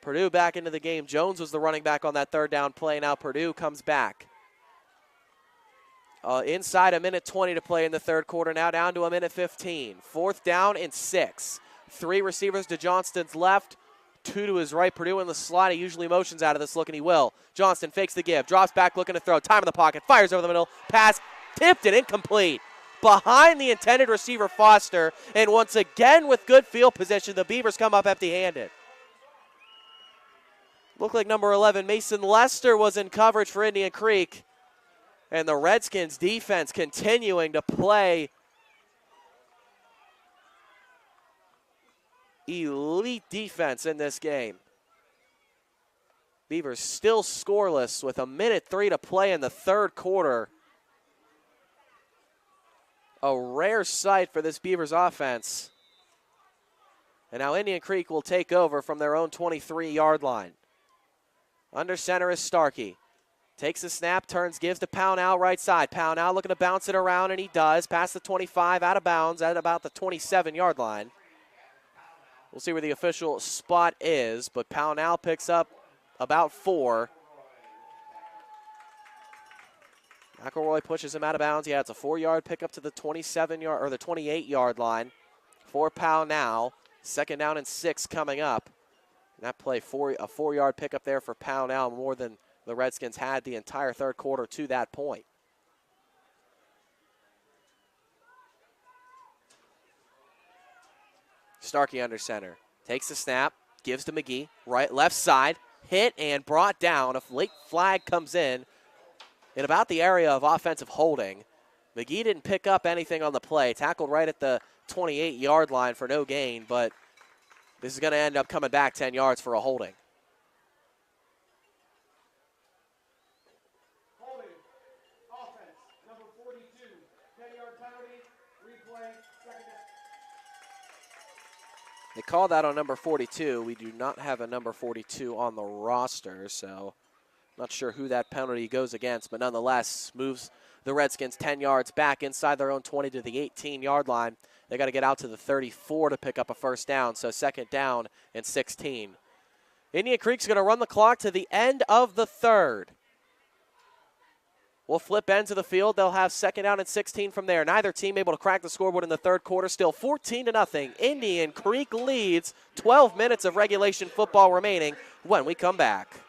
Purdue back into the game. Jones was the running back on that 3rd down play. Now Purdue comes back. Inside a minute 20 to play in the 3rd quarter. Now down to a minute 15. 4th down and 6. 3 receivers to Johnston's left. 2 to his right. Purdue in the slot. He usually motions out of this look, and he will. Johnston fakes the give. Drops back looking to throw. Time in the pocket. Fires over the middle. Pass tipped and incomplete. Behind the intended receiver, Foster. And once again with good field position, the Beavers come up empty-handed. Looked like number 11, Mason Lester, was in coverage for Indian Creek. And the Redskins defense continuing to play elite defense in this game. Beavers still scoreless with a minute 3 to play in the 3rd quarter. A rare sight for this Beavers offense. And now Indian Creek will take over from their own 23-yard line. Under center is Starkey. Takes the snap, turns, gives to Pownell right side. Pownell looking to bounce it around, and he does. Past the 25, out of bounds at about the 27-yard line. We'll see where the official spot is, but Pownell picks up about 4. McElroy pushes him out of bounds. Yeah, it's a 4-yard pickup to the 27-yard or the 28-yard line for Pownell. 2nd down and 6 coming up. And that play, a 4-yard pickup there for Pownell, more than the Redskins had the entire 3rd quarter to that point. Starkey under center. Takes the snap, gives to McGee. Right, left side, hit and brought down. A late flag comes in about the area of offensive holding. McGee didn't pick up anything on the play. Tackled right at the 28-yard line for no gain, but this is going to end up coming back 10 yards for a holding. They call that on number 42. We do not have a number 42 on the roster, so not sure who that penalty goes against, but nonetheless moves the Redskins 10 yards back inside their own 20 to the 18-yard line. They got to get out to the 34 to pick up a 1st down, so 2nd down and 16. Indian Creek's going to run the clock to the end of the 3rd. We'll flip ends of the field. They'll have 2nd down and 16 from there. Neither team able to crack the scoreboard in the 3rd quarter. Still 14-0. Indian Creek leads. 12 minutes of regulation football remaining when we come back.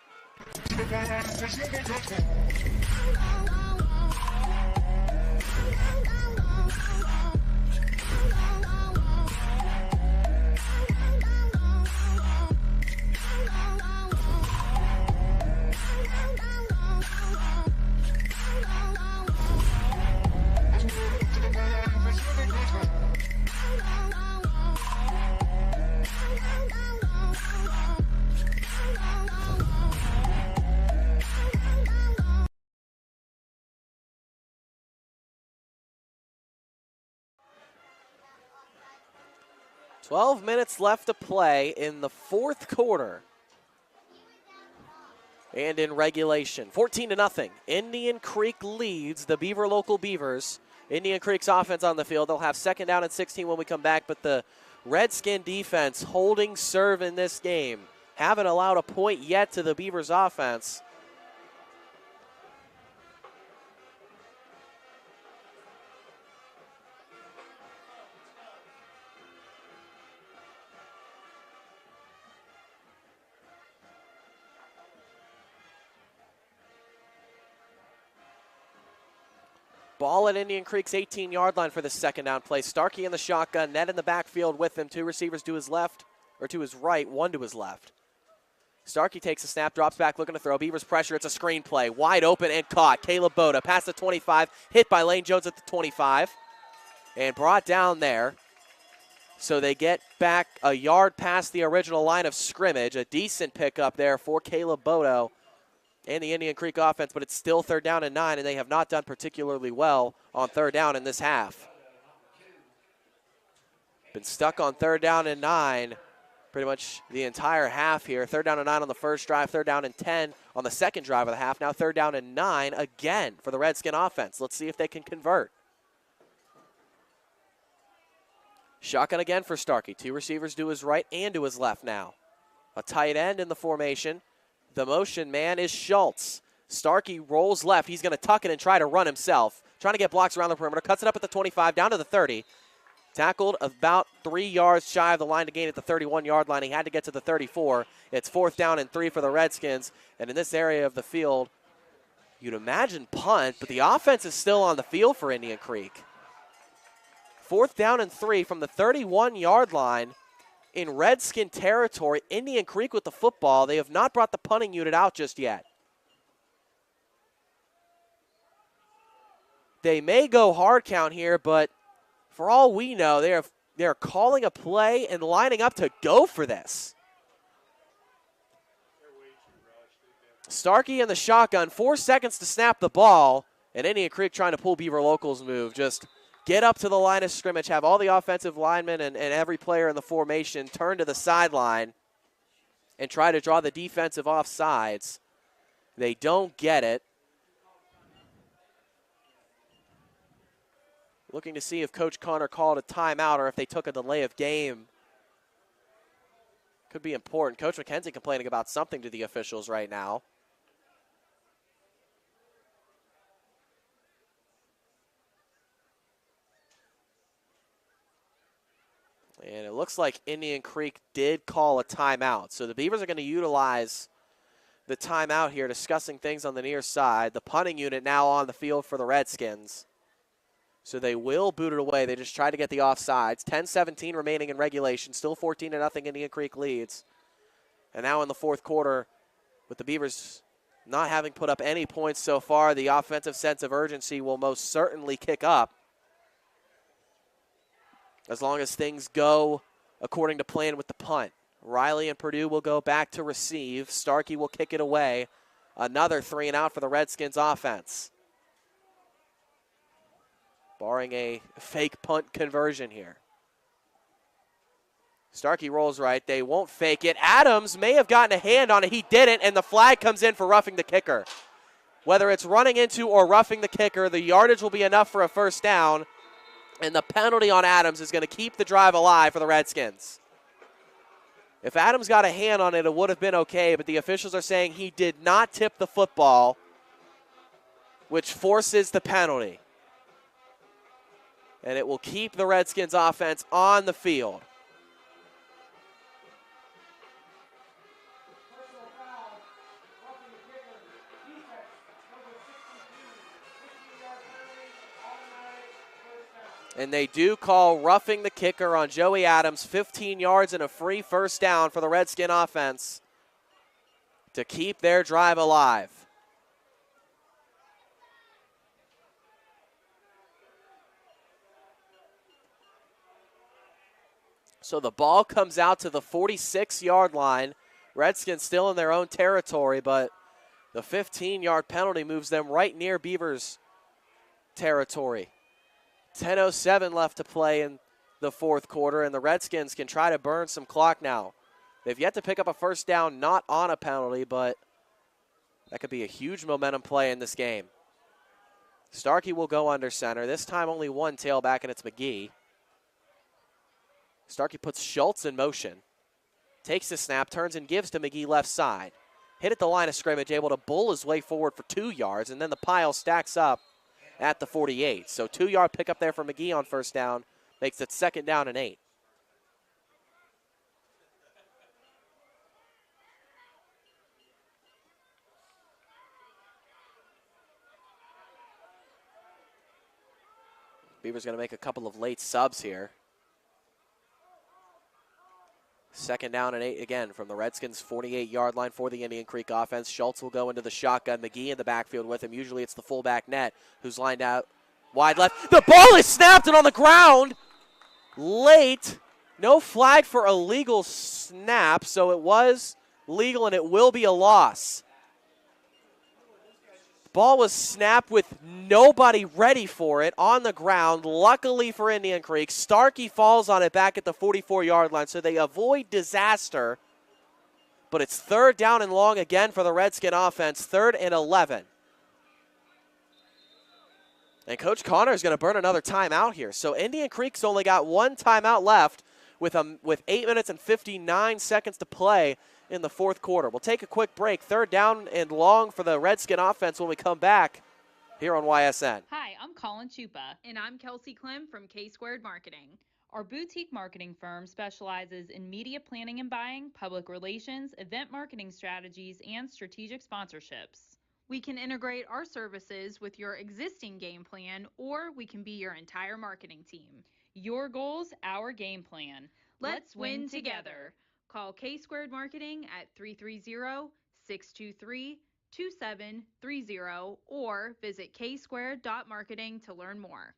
$12 minutes left to play in the 4th quarter. And in regulation, 14-0. Indian Creek leads the Beaver local Beavers. Indian Creek's offense on the field. They'll have 2nd down and 16 when we come back, but the Redskin defense holding serve in this game. Haven't allowed a point yet to the Beavers offense. Ball at Indian Creek's 18-yard line for the 2nd down play. Starkey in the shotgun, Ned in the backfield with him. 2 receivers to his left, or to his right, 1 to his left. Starkey takes a snap, drops back, looking to throw. Beavers pressure, it's a screen play. Wide open and caught. Caleb Boda past the 25, hit by Lane Jones at the 25, and brought down there. So they get back a yard past the original line of scrimmage. A decent pickup there for Caleb Bodo and the Indian Creek offense, but it's still 3rd down and 9, and they have not done particularly well on 3rd down in this half. Been stuck on 3rd down and 9 pretty much the entire half here. 3rd down and 9 on the first drive, 3rd down and 10 on the second drive of the half. Now 3rd down and 9 again for the Redskin offense. Let's see if they can convert. Shotgun again for Starkey. 2 receivers to his right and to his left now. A tight end in the formation. The motion man is Schultz. Starkey rolls left. He's going to tuck it and try to run himself. Trying to get blocks around the perimeter. Cuts it up at the 25, down to the 30. Tackled about 3 yards shy of the line to gain at the 31-yard line. He had to get to the 34. It's 4th down and 3 for the Redskins. And in this area of the field, you'd imagine punt, but the offense is still on the field for Indian Creek. 4th down and 3 from the 31-yard line in Redskin territory. Indian Creek with the football. They have not brought the punting unit out just yet. They may go hard count here, but for all we know, they're calling a play and lining up to go for this. Starkey in the shotgun, 4 seconds to snap the ball, and Indian Creek trying to pull Beaver Locals move. Just get up to the line of scrimmage, have all the offensive linemen and every player in the formation turn to the sideline and try to draw the defensive offsides. They don't get it. Looking to see if Coach Connor called a timeout or if they took a delay of game. Could be important. Coach McKenzie complaining about something to the officials right now. And it looks like Indian Creek did call a timeout. So the Beavers are going to utilize the timeout here, discussing things on the near side. The punting unit now on the field for the Redskins. So they will boot it away. They just tried to get the offsides. 10-17 remaining in regulation. Still 14-0 Indian Creek leads. And now in the 4th quarter, with the Beavers not having put up any points so far, the offensive sense of urgency will most certainly kick up. As long as things go according to plan with the punt. Riley and Purdue will go back to receive. Starkey will kick it away. Another 3 and out for the Redskins offense. Barring a fake punt conversion here. Starkey rolls right. They won't fake it. Adams may have gotten a hand on it. He didn't, and the flag comes in for roughing the kicker. Whether it's running into or roughing the kicker, the yardage will be enough for a 1st down, and the penalty on Adams is going to keep the drive alive for the Redskins. If Adams got a hand on it, it would have been okay, but the officials are saying he did not tip the football, which forces the penalty. And it will keep the Redskins offense on the field. And they do call roughing the kicker on Joey Adams, 15 yards and a free 1st down for the Redskin offense to keep their drive alive. So the ball comes out to the 46-yard line. Redskins still in their own territory, but the 15-yard penalty moves them right near Beavers' territory. 10:07 left to play in the 4th quarter, and the Redskins can try to burn some clock now. They've yet to pick up a 1st down, not on a penalty, but that could be a huge momentum play in this game. Starkey will go under center. This time only one tailback, and it's McGee. Starkey puts Schultz in motion. Takes the snap, turns and gives to McGee left side. Hit at the line of scrimmage, able to bull his way forward for 2 yards, and then the pile stacks up at the 48. So 2-yard pickup there for McGee on 1st down. Makes it 2nd down and 8. Beaver's going to make a couple of late subs here. 2nd down and 8 again from the Redskins' 48-yard line for the Indian Creek offense. Schultz will go into the shotgun. McGee in the backfield with him. Usually it's the fullback net who's lined out wide left. The ball is snapped and on the ground late. No flag for a legal snap, so it was legal and it will be a loss. Ball was snapped with nobody ready for it on the ground. Luckily for Indian Creek, Starkey falls on it back at the 44-yard line, so they avoid disaster. But it's 3rd down and long again for the Redskin offense, 3rd and 11. And Coach Connor is going to burn another timeout here. So Indian Creek's only got 1 timeout left with 8 minutes and 59 seconds to play in the 4th quarter. We'll take a quick break. 3rd down and long for the Redskin offense when we come back here on YSN. Hi, I'm Colin Chupa. And I'm Kelsey Clem from K-Squared Marketing. Our boutique marketing firm specializes in media planning and buying, public relations, event marketing strategies, and strategic sponsorships. We can integrate our services with your existing game plan, or we can be your entire marketing team. Your goals, our game plan. Let's win together. Call K-Squared Marketing at 330-623-2730 or visit ksquared.marketing to learn more.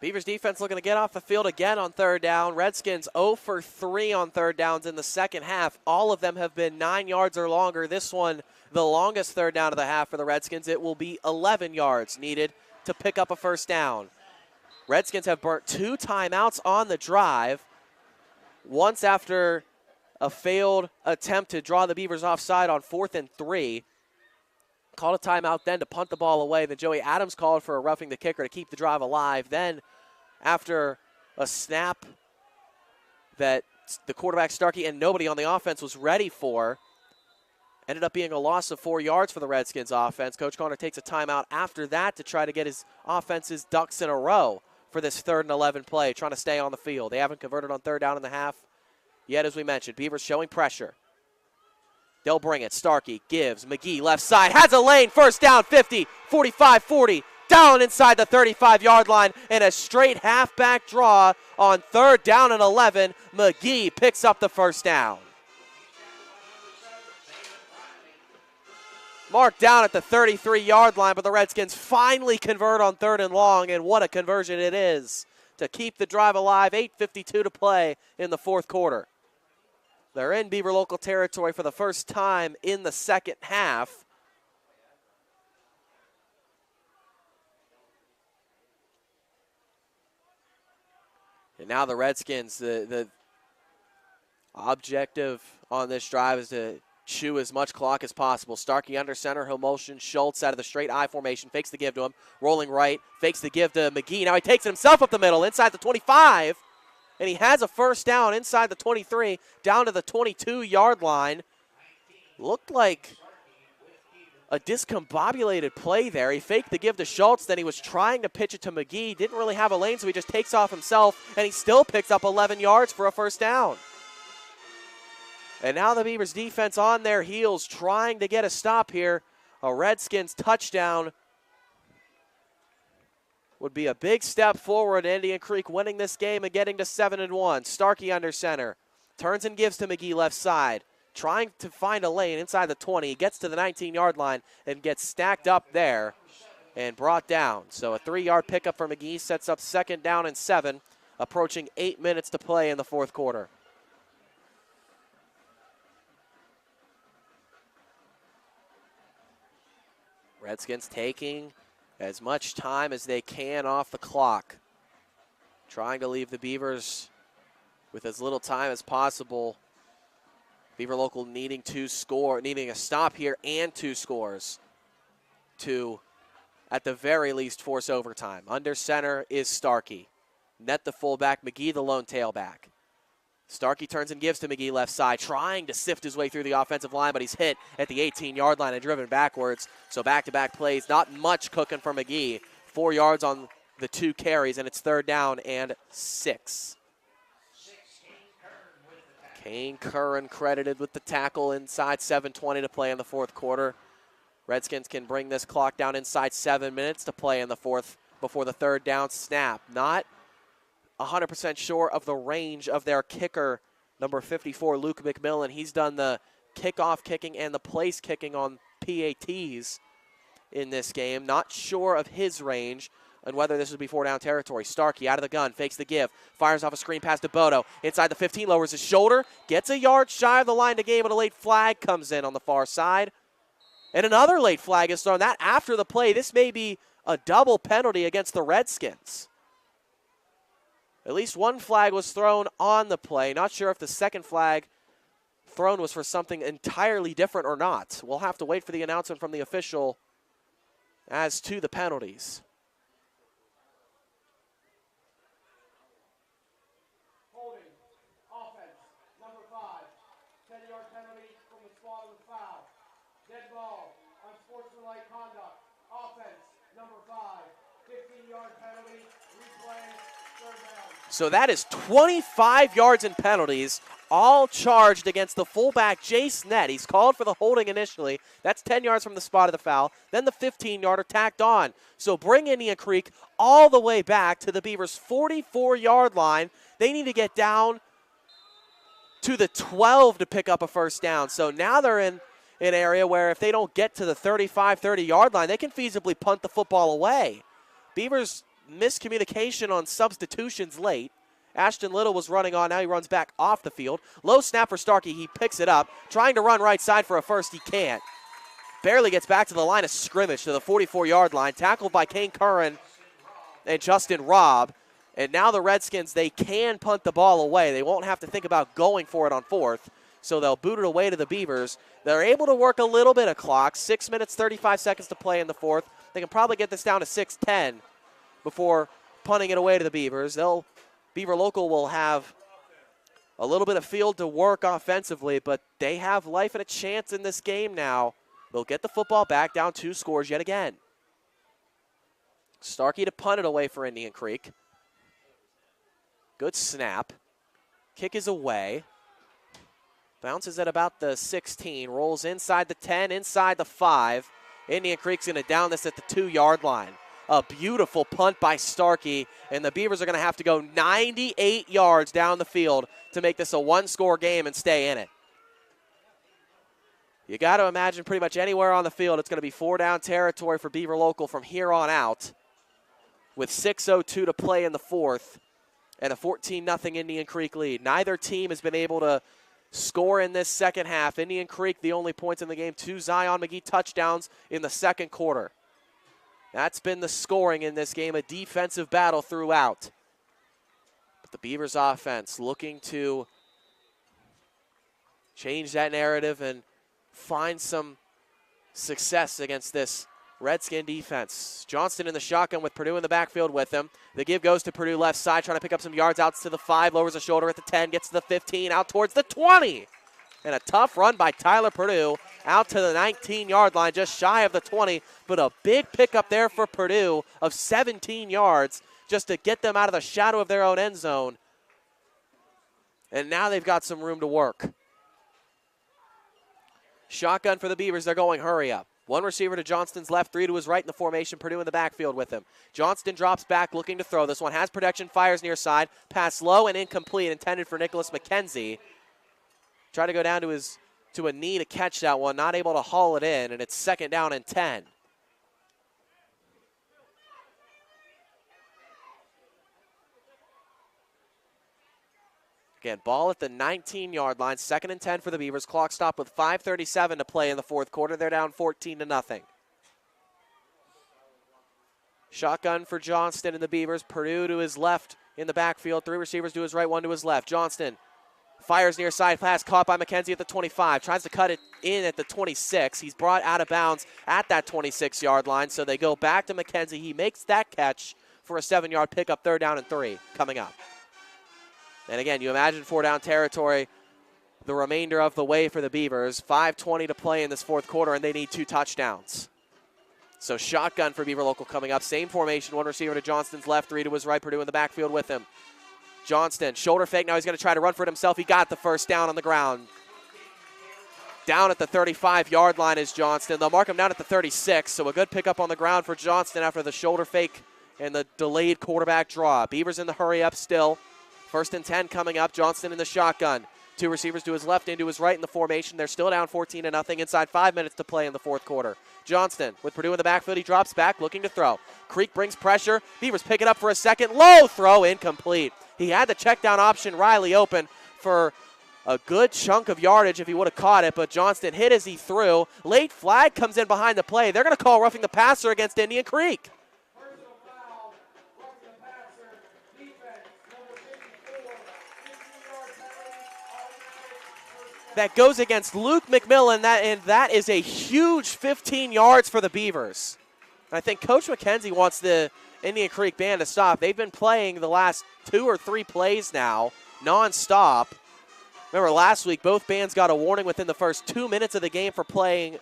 Beavers defense looking to get off the field again on 3rd down. Redskins 0 for 3 on 3rd downs in the second half. All of them have been 9 yards or longer. This one, the longest 3rd down of the half for the Redskins. It will be 11 yards needed to pick up a 1st down. Redskins have burnt 2 timeouts on the drive. Once after a failed attempt to draw the Beavers offside on 4th and 3. Called a timeout then to punt the ball away. Then Joey Adams called for a roughing the kicker to keep the drive alive. Then after a snap that the quarterback Starkey and nobody on the offense was ready for, ended up being a loss of 4 yards for the Redskins offense. Coach Connor takes a timeout after that to try to get his offense's ducks in a row for this 3rd and 11 play, trying to stay on the field. They haven't converted on 3rd down in the half yet, as we mentioned. Beavers showing pressure. They'll bring it. Starkey gives. McGee left side. Has a lane. 1st down, 50, 45, 40. Down inside the 35-yard line. And a straight halfback draw on 3rd down and 11. McGee picks up the 1st down. Marked down at the 33-yard line, but the Redskins finally convert on 3rd and long. And what a conversion it is to keep the drive alive. 8:52 to play in the 4th quarter. They're in Beaver local territory for the first time in the second half. And now the Redskins, the objective on this drive is to chew as much clock as possible. Starkey under center, he'll motion Schultz out of the straight I formation, fakes the give to him, rolling right, fakes the give to McGee. Now he takes it himself up the middle, inside the 25. And he has a 1st down inside the 23, down to the 22-yard line. Looked like a discombobulated play there. He faked the give to Schultz, then he was trying to pitch it to McGee. Didn't really have a lane, so he just takes off himself, and he still picks up 11 yards for a 1st down. And now the Beavers defense on their heels, trying to get a stop here. A Redskins touchdown would be a big step forward. Indian Creek winning this game and getting to 7-1. Starkey under center. Turns and gives to McGee left side. Trying to find a lane inside the 20. He gets to the 19-yard line and gets stacked up there and brought down. So a 3-yard pickup for McGee sets up 2nd down and 7, approaching 8 minutes to play in the 4th quarter. Redskins taking as much time as they can off the clock. Trying to leave the Beavers with as little time as possible. Beaver local needing a stop here and 2 scores to, at the very least, force overtime. Under center is Starkey. Net the fullback, McGee the lone tailback. Starkey turns and gives to McGee left side, trying to sift his way through the offensive line, but he's hit at the 18-yard line and driven backwards. So back-to-back plays, not much cooking for McGee. 4 yards on the 2 carries, and it's 3rd down and 6. Kane Curran credited with the tackle inside 7:20 to play in the 4th quarter. Redskins can bring this clock down inside 7 minutes to play in the 4th before the 3rd down snap. Not 100% sure of the range of their kicker, number 54, Luke McMillan. He's done the kickoff kicking and the place kicking on PATs in this game. Not sure of his range. and whether this would be 4 down territory. Starkey out of the gun, fakes the give, fires off a screen pass to Bodo. Inside the 15, lowers his shoulder, gets a yard shy of the line to gain, but a late flag comes in on the far side. And another late flag is thrown. That after the play, this may be a double penalty against the Redskins. At least one flag was thrown on the play. Not sure if the second flag thrown was for something entirely different or not. We'll have to wait for the announcement from the official as to the penalties. Holding, offense, number 5, 10-yard penalty from the spot of the foul. Dead ball, unsportsmanlike conduct. Offense, number 5, 15-yard penalty, replay, third down. So that is 25 yards in penalties, all charged against the fullback, Jace Nett. He's called for the holding initially. That's 10 yards from the spot of the foul. Then the 15-yarder tacked on. So bring Indian Creek all the way back to the Beavers' 44-yard line. They need to get down to the 12 to pick up a first down. So now they're in an area where if they don't get to the 35, 30-yard line, they can feasibly punt the football away. Beavers miscommunication on substitutions late. Ashton Little was running on. Now he runs back off the field. Low snap for Starkey. He picks it up. Trying to run right side for a first. He can't. Barely gets back to the line of scrimmage to the 44-yard line. Tackled by Kane Curran and Justin Robb. And now the Redskins, they can punt the ball away. They won't have to think about going for it on fourth. So they'll boot it away to the Beavers. They're able to work a little bit of clock. 6 minutes, 35 seconds to play in the fourth. They can probably get this down to 6:10 before punting it away to the Beavers. Beaver Local will have a little bit of field to work offensively, but they have life and a chance in this game now. They'll get the football back, down 2 scores yet again. Starkey to punt it away for Indian Creek. Good snap. Kick is away. Bounces at about the 16, rolls inside the 10, inside the 5. Indian Creek's going to down this at the 2-yard line. A beautiful punt by Starkey, and the Beavers are going to have to go 98 yards down the field to make this a 1-score game and stay in it. You got to imagine pretty much anywhere on the field it's going to be 4-down territory for Beaver Local from here on out with 6:02 to play in the fourth and a 14-0 Indian Creek lead. Neither team has been able to score in this second half. Indian Creek, the only points in the game, 2 Zion McGee touchdowns in the second quarter. That's been the scoring in this game, a defensive battle throughout. But the Beavers offense looking to change that narrative and find some success against this Redskin defense. Johnston in the shotgun with Purdue in the backfield with him. The give goes to Purdue left side, trying to pick up some yards out to the 5, lowers the shoulder at the 10, gets to the 15, out towards the 20. And a tough run by Tyler Purdue out to the 19-yard line, just shy of the 20. But a big pickup there for Purdue of 17 yards just to get them out of the shadow of their own end zone. And now they've got some room to work. Shotgun for the Beavers. They're going hurry up. 1 receiver to Johnston's left, 3 to his right in the formation. Purdue in the backfield with him. Johnston drops back looking to throw. This one has protection, fires near side. Pass low and incomplete, intended for Nicholas McKenzie. Try to go down to a knee to catch that one, not able to haul it in, and it's 2nd down and 10. Again, ball at the 19-yard line, 2nd and 10 for the Beavers. Clock stopped with 5:37 to play in the fourth quarter. They're down 14-0. Shotgun for Johnston and the Beavers. Purdue to his left in the backfield. 3 receivers to his right, 1 to his left. Johnston fires near side, pass caught by McKenzie at the 25. Tries to cut it in at the 26. He's brought out of bounds at that 26-yard line, so they go back to McKenzie. He makes that catch for a 7-yard pickup, 3rd down and 3 coming up. And again, you imagine 4-down territory the remainder of the way for the Beavers. 5:20 to play in this fourth quarter, and they need 2 touchdowns. So shotgun for Beaver Local coming up. Same formation, 1 receiver to Johnston's left, 3 to his right. Purdue in the backfield with him. Johnston, shoulder fake. Now he's going to try to run for it himself. He got the first down on the ground. Down at the 35-yard line is Johnston. They'll mark him down at the 36, so a good pickup on the ground for Johnston after the shoulder fake and the delayed quarterback draw. Beavers in the hurry up still. 1st and 10 coming up. Johnston in the shotgun. Two receivers to his left, into his right in the formation. They're still down 14-0 inside 5 minutes to play in the fourth quarter. Johnston with Purdue in the backfield. He drops back looking to throw. Creek brings pressure. Beavers pick it up for a second. Low throw, incomplete. He had the check down option, Riley, open for a good chunk of yardage if he would have caught it, but Johnston hit as he threw. Late flag comes in behind the play. They're going to call roughing the passer against Indian Creek. That goes against Luke McMillan, and that is a huge 15 yards for the Beavers. I think Coach McKenzie wants the Indian Creek band to stop. They've been playing the last 2 or 3 plays now, nonstop. Remember last week, both bands got a warning within the first 2 minutes of the game for playing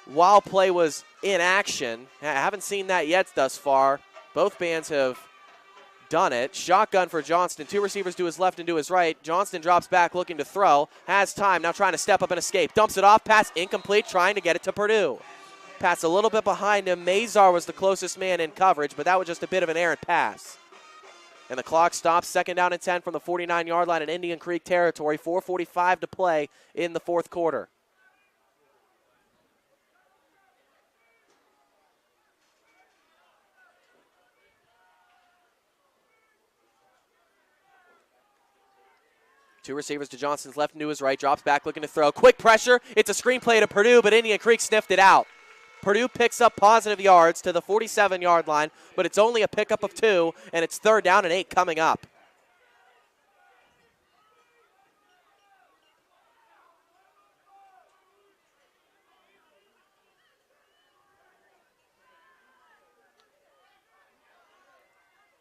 while play was in action. I haven't seen that yet thus far. Both bands have done it. Shotgun for Johnston. 2 receivers to his left and to his right. Johnston drops back looking to throw. Has time. Now trying to step up and escape. Dumps it off. Pass incomplete. Trying to get it to Purdue. Pass a little bit behind him. Mazar was the closest man in coverage, but that was just a bit of an errant pass. And the clock stops. 2nd down and 10 from the 49-yard line in Indian Creek territory. 4:45 to play in the fourth quarter. Two receivers to Johnston's left and to his right. Drops back looking to throw. Quick pressure. It's a screen play to Purdue, but Indian Creek sniffed it out. Purdue picks up positive yards to the 47-yard line, but it's only a pickup of 2, and it's 3rd down and 8 coming up.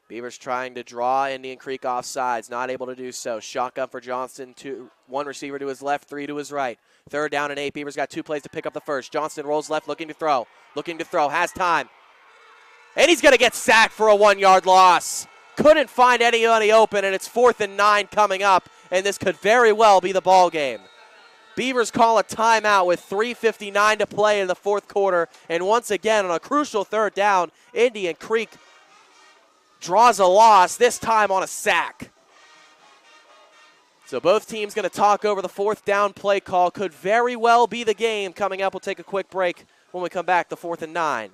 Beavers trying to draw Indian Creek off sides, not able to do so. Shotgun for Johnston, 1 receiver to his left, 3 to his right. 3rd down and 8. Beavers got 2 plays to pick up the first. Johnston rolls left, looking to throw, has time. And he's going to get sacked for a 1-yard loss. Couldn't find anybody open, and it's 4th and 9 coming up, and this could very well be the ball game. Beavers call a timeout with 3:59 to play in the fourth quarter, and once again on a crucial 3rd down, Indian Creek draws a loss, this time on a sack. So both teams going to talk over the 4th down play call. Could very well be the game. Coming up, we'll take a quick break. When we come back, the 4th and 9.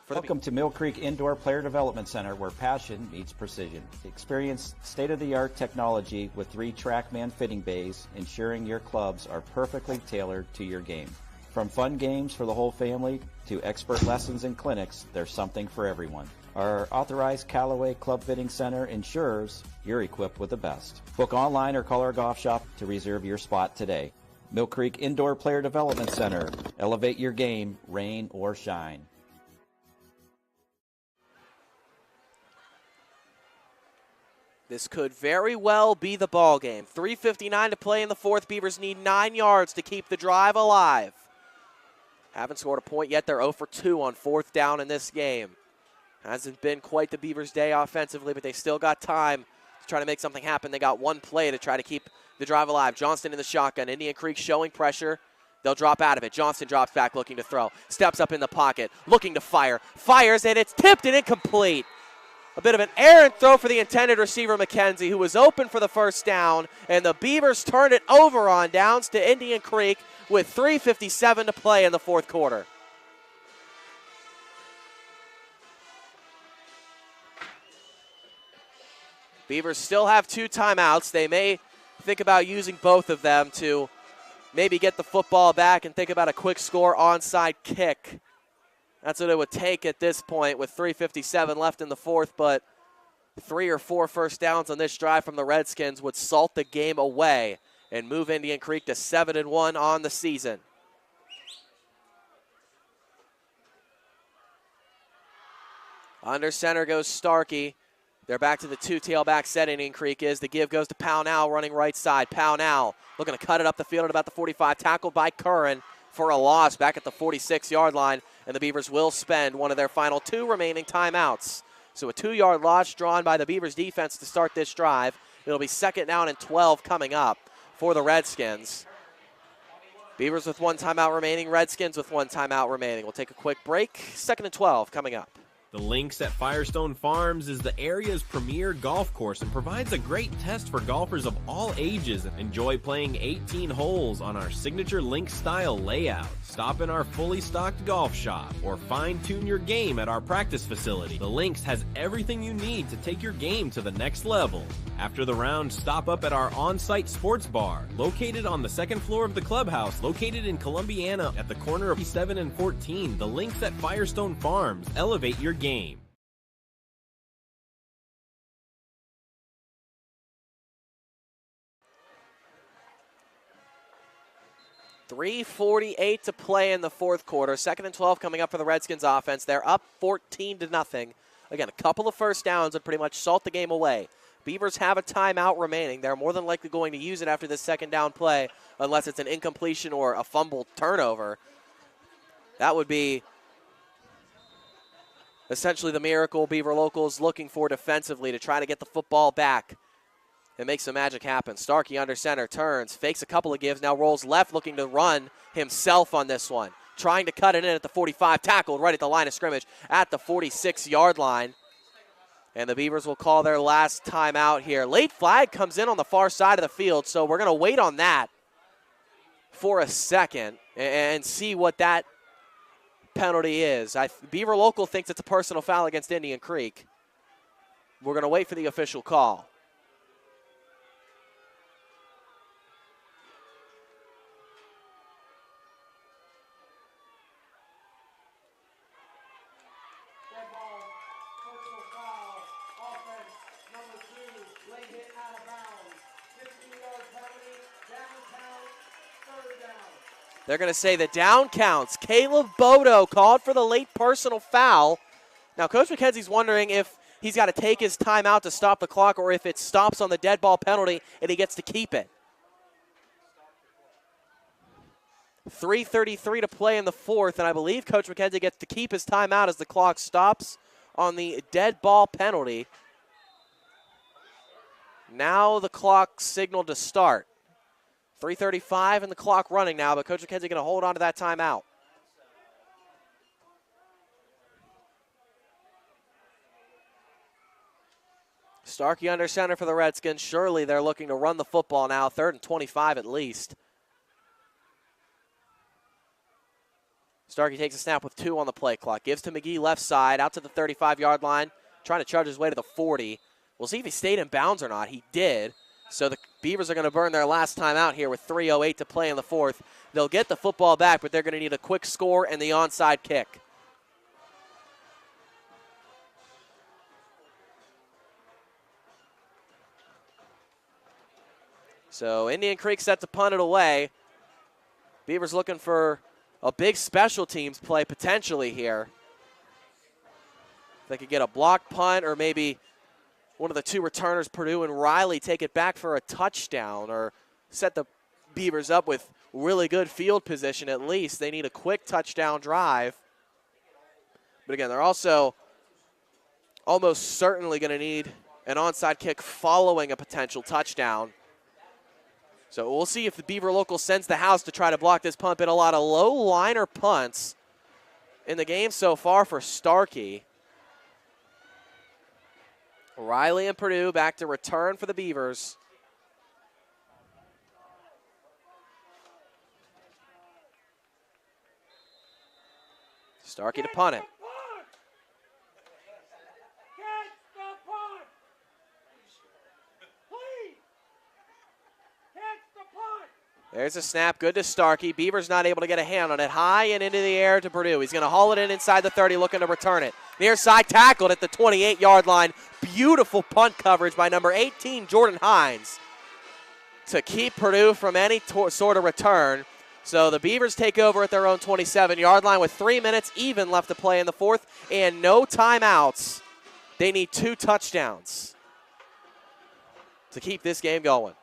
Welcome to Mill Creek Indoor Player Development Center, where passion meets precision. Experience state-of-the-art technology with 3 TrackMan fitting bays, ensuring your clubs are perfectly tailored to your game. From fun games for the whole family to expert lessons and clinics, there's something for everyone. Our authorized Callaway Club Fitting Center ensures you're equipped with the best. Book online or call our golf shop to reserve your spot today. Mill Creek Indoor Player Development Center. Elevate your game, rain or shine. This could very well be the ball game. 3:59 to play in the fourth. Beavers need 9 yards to keep the drive alive. Haven't scored a point yet. They're 0 for 2 on 4th down in this game. Hasn't been quite the Beavers' day offensively, but they still got time to try to make something happen. They got 1 play to try to keep the drive alive. Johnston in the shotgun. Indian Creek showing pressure. They'll drop out of it. Johnston drops back looking to throw. Steps up in the pocket, looking to fire. Fires, and it's tipped and incomplete. A bit of an errant throw for the intended receiver, McKenzie, who was open for the 1st down, and the Beavers turned it over on downs to Indian Creek with 3:57 to play in the fourth quarter. Beavers still have 2 timeouts. They may think about using both of them to maybe get the football back and think about a quick score onside kick. That's what it would take at this point with 3:57 left in the fourth, but 3 or 4 first downs on this drive from the Redskins would salt the game away and move Indian Creek to 7-1 on the season. Under center goes Starkey. They're back to the 2 tailback set. Indian Creek is. The give goes to Pownell running right side. Pownell looking to cut it up the field at about the 45. Tackled by Curran for a loss back at the 46-yard line. And the Beavers will spend one of their final 2 remaining timeouts. So a 2-yard loss drawn by the Beavers defense to start this drive. It'll be 2nd down and 12 coming up for the Redskins. Beavers with 1 timeout remaining. Redskins with 1 timeout remaining. We'll take a quick break. 2nd and 12 coming up. The links at Firestone Farms is the area's premier golf course and provides a great test for golfers of all ages. Enjoy playing 18 holes on our signature link-style layout. Stop in our fully stocked golf shop or fine-tune your game at our practice facility. The Links has everything you need to take your game to the next level. After the round, stop up at our on-site sports bar, located on the second floor of the clubhouse, located in Columbiana at the corner of 7 and 14. The Links at Firestone Farms. Elevate your game. 3:48 to play in the fourth quarter. 2nd and 12 coming up for the Redskins offense. They're up 14-0. Again, a couple of first downs would pretty much salt the game away. Beavers have a timeout remaining. They're more than likely going to use it after this second down play, unless it's an incompletion or a fumble turnover. That would be essentially the miracle Beaver Locals looking for defensively to try to get the football back and make some magic happen. Starkey under center, turns, fakes a couple of gives, now rolls left looking to run himself on this one. Trying to cut it in at the 45, tackled right at the line of scrimmage at the 46-yard line. And the Beavers will call their last timeout here. Late flag comes in on the far side of the field, so we're going to wait on that for a second and see what that penalty is. Beaver Local thinks it's a personal foul against Indian Creek. We're going to wait for the official call. They're going to say the down counts. Caleb Bodo called for the late personal foul. Now, Coach McKenzie's wondering if he's got to take his timeout to stop the clock or if it stops on the dead ball penalty and he gets to keep it. 3:33 to play in the fourth, and I believe Coach McKenzie gets to keep his timeout as the clock stops on the dead ball penalty. Now the clock signaled to start. 3:35 and the clock running now, but Coach McKenzie going to hold on to that timeout. Starkey under center for the Redskins. Surely they're looking to run the football now, 3rd and 25 at least. Starkey takes a snap with 2 on the play clock. Gives to McGee left side, out to the 35-yard line, trying to charge his way to the 40. We'll see if he stayed in bounds or not. He did. So the Beavers are going to burn their last time out here with 3:08 to play in the fourth. They'll get the football back, but they're going to need a quick score and the onside kick. So Indian Creek set to punt it away. Beavers looking for a big special teams play potentially here. If they could get a block punt or maybe one of the two returners, Purdue and Riley, take it back for a touchdown or set the Beavers up with really good field position at least. They need a quick touchdown drive. But again, they're also almost certainly going to need an onside kick following a potential touchdown. So we'll see if the Beaver Local sends the house to try to block this punt. Been a lot of low liner punts in the game so far for Starkey. Riley and Purdue back to return for the Beavers. Starkey to punt it. There's a snap, good to Starkey. Beavers not able to get a hand on it. High and into the air to Purdue. He's going to haul it in inside the 30, looking to return it. Near side tackled at the 28-yard line. Beautiful punt coverage by number 18, Jordan Hines, to keep Purdue from any sort of return. So the Beavers take over at their own 27-yard line with 3 minutes even left to play in the fourth and no timeouts. They need 2 touchdowns to keep this game going.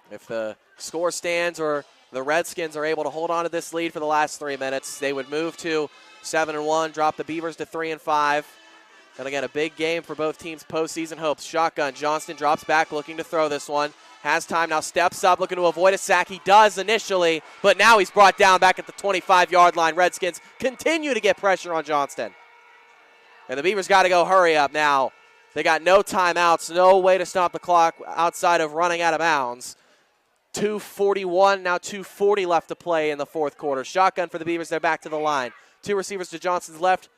If the score stands or the Redskins are able to hold on to this lead for the last 3 minutes, they would move to 7-1, drop the Beavers to 3-5. And again, a big game for both teams' postseason hopes. Shotgun, Johnston drops back looking to throw this one. Has time now, steps up, looking to avoid a sack. He does initially, but now he's brought down back at the 25-yard line. Redskins continue to get pressure on Johnston. And the Beavers got to go hurry up now. They got no timeouts, no way to stop the clock outside of running out of bounds. 2:41, now 2:40 left to play in the fourth quarter. Shotgun for the Beavers, they're back to the line. Two receivers to Johnston's left,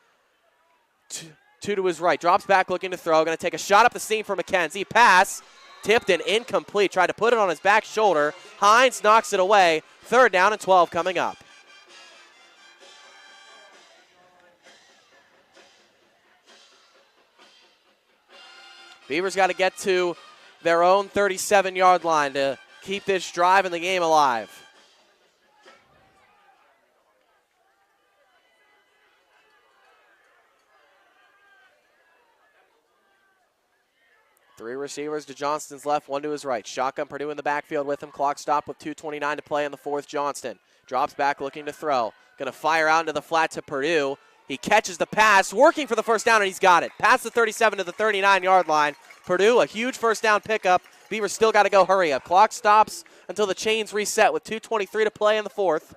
two to his right. Drops back looking to throw, going to take a shot up the seam for McKenzie. Pass. Tipped and incomplete. Tried to put it on his back shoulder. Hines knocks it away. 3rd down and 12 coming up. Beavers got to get to their own 37-yard line to keep this drive and the game alive. Three receivers to Johnston's left, one to his right. Shotgun Purdue in the backfield with him. Clock stopped with 2:29 to play in the fourth. Johnston drops back looking to throw. Going to fire out into the flat to Purdue. He catches the pass, working for the first down, and he's got it. Past the 37 to the 39-yard line. Purdue, a huge first down pickup. Beavers still got to go hurry up. Clock stops until the chains reset with 2:23 to play in the fourth.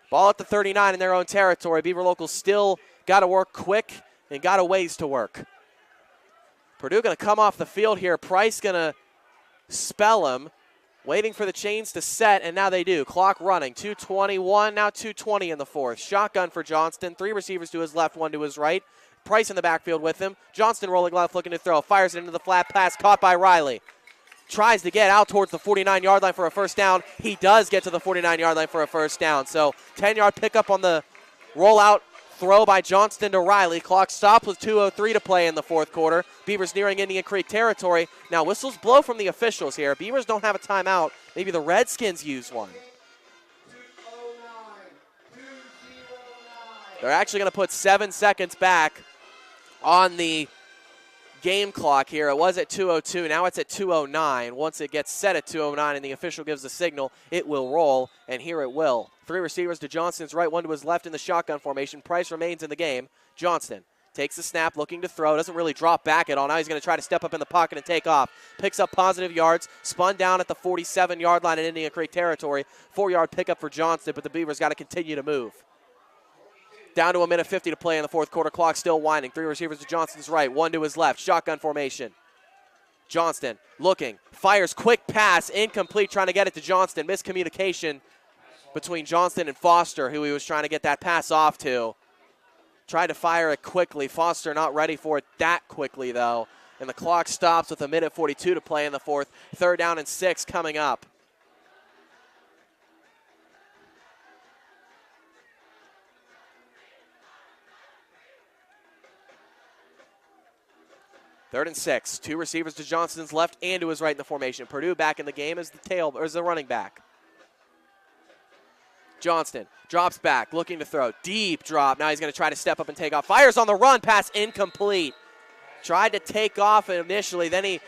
Ball at the 39 in their own territory. Beaver locals still got to work quick and got a ways to work. Purdue going to come off the field here. Price going to spell him, waiting for the chains to set, and now they do. Clock running. 2:21, now 2:20 in the fourth. Shotgun for Johnston. Three receivers to his left, one to his right. Price in the backfield with him. Johnston rolling left, looking to throw. Fires it into the flat pass, caught by Riley. Tries to get out towards the 49-yard line for a first down. He does get to the 49-yard line for a first down. So 10-yard pickup on the rollout throw by Johnston to Riley. Clock stops with 2:03 to play in the fourth quarter. Beavers nearing Indian Creek territory. Now whistles blow from the officials here. Beavers don't have a timeout. Maybe the Redskins use one. They're actually going to put 7 seconds back on the game clock here. It was at 2:02. Now it's at 2:09. Once it gets set at 2:09 and the official gives the signal, it will roll, and here it will. Three receivers to Johnston's right, one to his left in the shotgun formation. Price remains in the game. Johnston takes the snap, looking to throw. Doesn't really drop back at all. Now he's going to try to step up in the pocket and take off. Picks up positive yards. Spun down at the 47-yard line in Indian Creek territory. 4-yard pickup for Johnston, but the Beavers got to continue to move. Down to 1:50 to play in the fourth quarter. Clock still winding. Three receivers to Johnston's right, one to his left. Shotgun formation. Johnston looking. Fires quick pass. Incomplete. Trying to get it to Johnston. Miscommunication between Johnston and Foster, who he was trying to get that pass off to. Tried to fire it quickly. Foster not ready for it that quickly, though. And the clock stops with 1:42 to play in the fourth. 3rd down and 6 coming up. Third and 6. Two receivers to Johnston's left and to his right in the formation. Purdue back in the game as the running back. Johnston drops back, looking to throw. Deep drop. Now he's going to try to step up and take off. Fires on the run. Pass incomplete. Tried to take off initially. Then he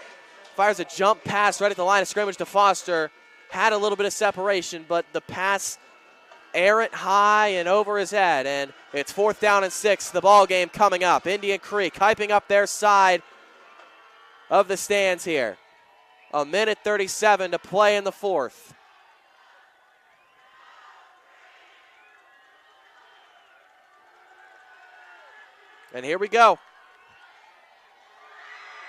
fires a jump pass right at the line of scrimmage to Foster. Had a little bit of separation, but the pass errant high and over his head. And it's 4th down and 6. The ball game coming up. Indian Creek hyping up their side of the stands here. 1:37 to play in the fourth. And here we go.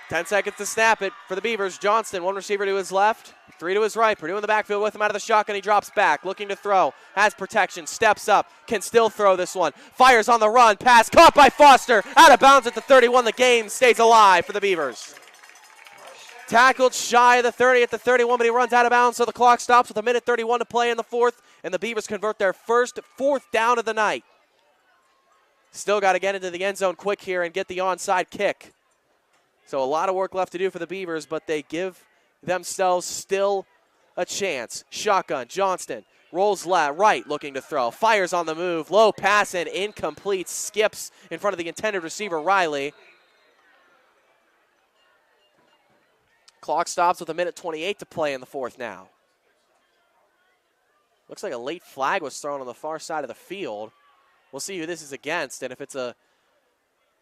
10 seconds to snap it for the Beavers. Johnston, one receiver to his left, three to his right. Purdue in the backfield with him out of the shotgun. He drops back, looking to throw. Has protection, steps up, can still throw this one. Fires on the run, pass caught by Foster. Out of bounds at the 31. The game stays alive for the Beavers. Tackled shy of the 30 at the 31, but he runs out of bounds, so the clock stops with 1:31 to play in the fourth, and the Beavers convert their first 4th down of the night. Still got to get into the end zone quick here and get the onside kick. So a lot of work left to do for the Beavers, but they give themselves still a chance. Shotgun, Johnston rolls left, right, looking to throw. Fires on the move, low pass and incomplete. Skips in front of the intended receiver, Riley. Clock stops with 1:28 to play in the fourth now. Looks like a late flag was thrown on the far side of the field. We'll see who this is against, and if it's a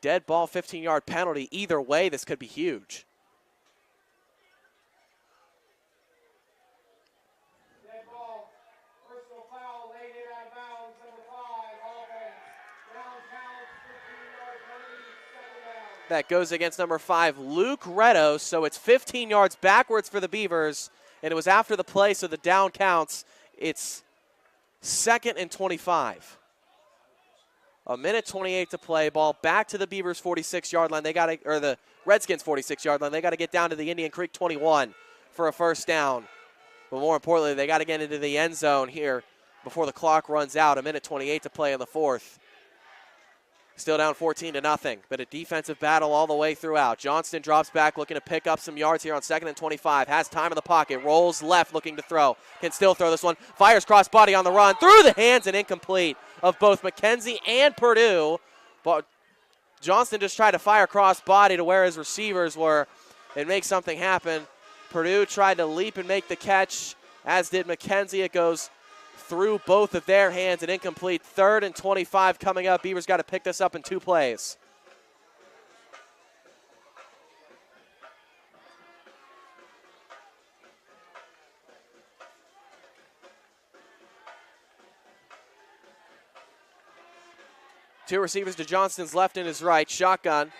dead ball 15-yard penalty, either way, this could be huge. That goes against number 5, Luke Redos. So it's 15 yards backwards for the Beavers, and it was after the play, so the down counts. It's 2nd and 25. A minute 28 to play. Ball back to the Beavers' 46-yard line. They got to, or the Redskins' 46-yard line. They got to get down to the Indian Creek 21 for a first down. But more importantly, they got to get into the end zone here before the clock runs out. A minute 28 to play in the fourth. Still down 14-0, but a defensive battle all the way throughout. Johnston drops back, looking to pick up some yards here on 2nd and 25. Has time in the pocket, rolls left, looking to throw. Can still throw this one. Fires cross body on the run, through the hands and incomplete of both McKenzie and Purdue. But Johnston just tried to fire cross body to where his receivers were and make something happen. Purdue tried to leap and make the catch, as did McKenzie. It goes through both of their hands and incomplete. 3rd and 25 coming up. Beavers got to pick this up in 2 plays. Two receivers to Johnston's left and his right. Shotgun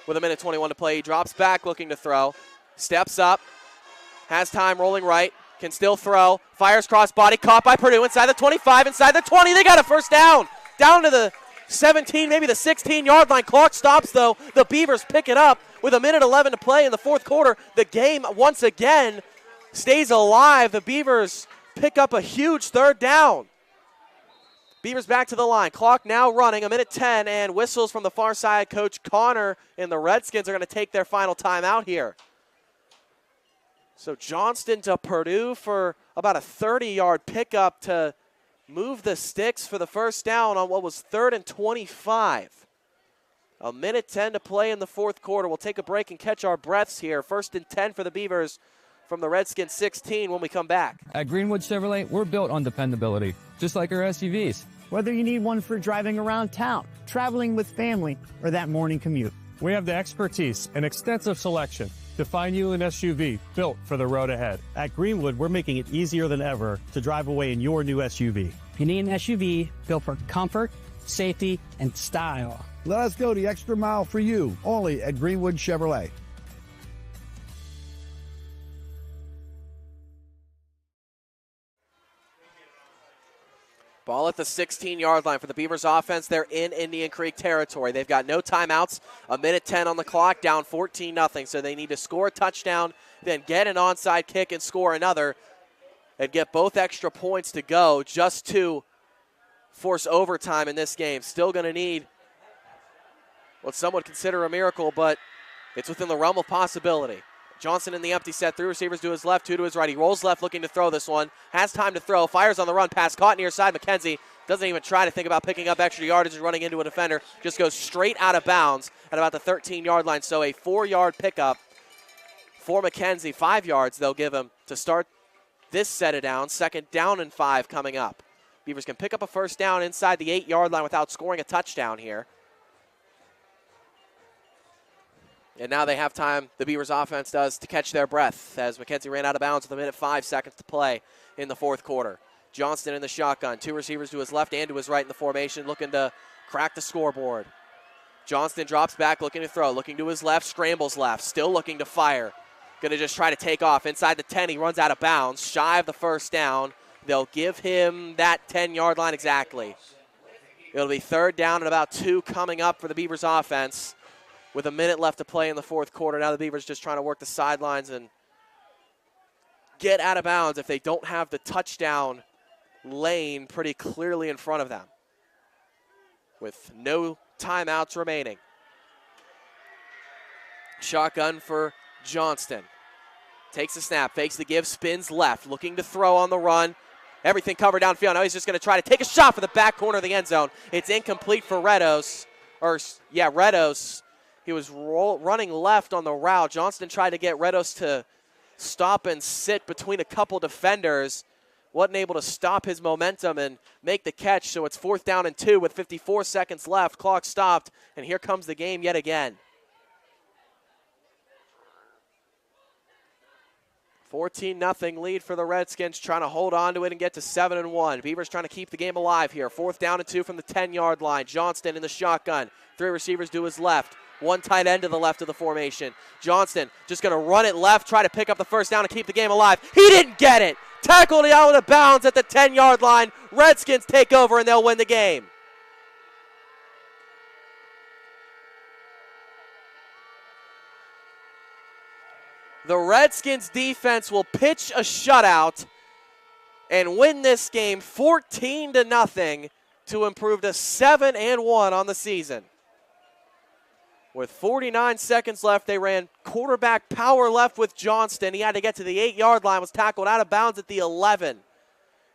with a minute 21 to play. He drops back looking to throw. Steps up. Has time rolling right. Can still throw. Fires cross body. Caught by Purdue inside the 25, inside the 20. They got a first down. Down to the 17, maybe the 16-yard line. Clock stops, though. The Beavers pick it up with a minute 11 to play in the fourth quarter. The game, once again, stays alive. The Beavers pick up a huge 3rd down. Beavers back to the line. Clock now running, a minute 10, and whistles from the far side. Coach Connor and the Redskins are going to take their final timeout here. So Johnston to Purdue for about a 30-yard pickup to move the sticks for the first down on what was 3rd and 25. A minute 10 to play in the fourth quarter. We'll take a break and catch our breaths here. 1st and 10 for the Beavers from the Redskins 16 when we come back. At Greenwood Chevrolet, we're built on dependability, just like our SUVs. Whether you need one for driving around town, traveling with family, or that morning commute. We have the expertise and extensive selection to find you an SUV built for the road ahead. At Greenwood, we're making it easier than ever to drive away in your new SUV. You need an SUV built for comfort, safety, and style. Let us go the extra mile for you, only at Greenwood Chevrolet. Ball at the 16-yard line for the Beavers offense. They're in Indian Creek territory. They've got no timeouts, a minute 10 on the clock, down 14-0. So they need to score a touchdown, then get an onside kick and score another, and get both extra points to go just to force overtime in this game. Still going to need what some would consider a miracle, but it's within the realm of possibility. Johnson in the empty set, 3 receivers to his left, 2 to his right. He rolls left looking to throw this one. Has time to throw, fires on the run, pass caught near side. McKenzie doesn't even try to think about picking up extra yardage and running into a defender. Just goes straight out of bounds at about the 13-yard line. So a 4-yard pickup for McKenzie. 5 yards they'll give him to start this set of downs. 2nd down and 5 coming up. Beavers can pick up a first down inside the 8-yard line without scoring a touchdown here. And now they have time, the Beavers offense does, to catch their breath as McKenzie ran out of bounds with a minute 5 seconds to play in the fourth quarter. Johnston in the shotgun, 2 receivers to his left and to his right in the formation, looking to crack the scoreboard. Johnston drops back, looking to throw, looking to his left, scrambles left, still looking to fire. Going to just try to take off. Inside the 10, he runs out of bounds, shy of the first down. They'll give him that 10-yard line exactly. It'll be 3rd down and about 2 coming up for the Beavers offense, with a minute left to play in the fourth quarter. Now the Beavers just trying to work the sidelines and get out of bounds if they don't have the touchdown lane pretty clearly in front of them, with no timeouts remaining. Shotgun for Johnston. Takes the snap, fakes the give, spins left, looking to throw on the run. Everything covered downfield. Now he's just going to try to take a shot for the back corner of the end zone. It's incomplete for Redos. Redos. He was running left on the route. Johnston tried to get Redos to stop and sit between a couple defenders. Wasn't able to stop his momentum and make the catch, so it's 4th down and 2 with 54 seconds left. Clock stopped, and here comes the game yet again. 14-0 lead for the Redskins, trying to hold on to it and get to 7-1. Beavers trying to keep the game alive here. 4th down and 2 from the 10-yard line. Johnston in the shotgun. 3 receivers to his left. One tight end to the left of the formation. Johnston just going to run it left, try to pick up the first down and keep the game alive. He didn't get it. Tackled out of bounds at the 10-yard line. Redskins take over and they'll win the game. The Redskins defense will pitch a shutout and win this game 14-0 to improve to 7-1 on the season. With 49 seconds left, they ran quarterback power left with Johnston. He had to get to the 8-yard line, was tackled out of bounds at the 11.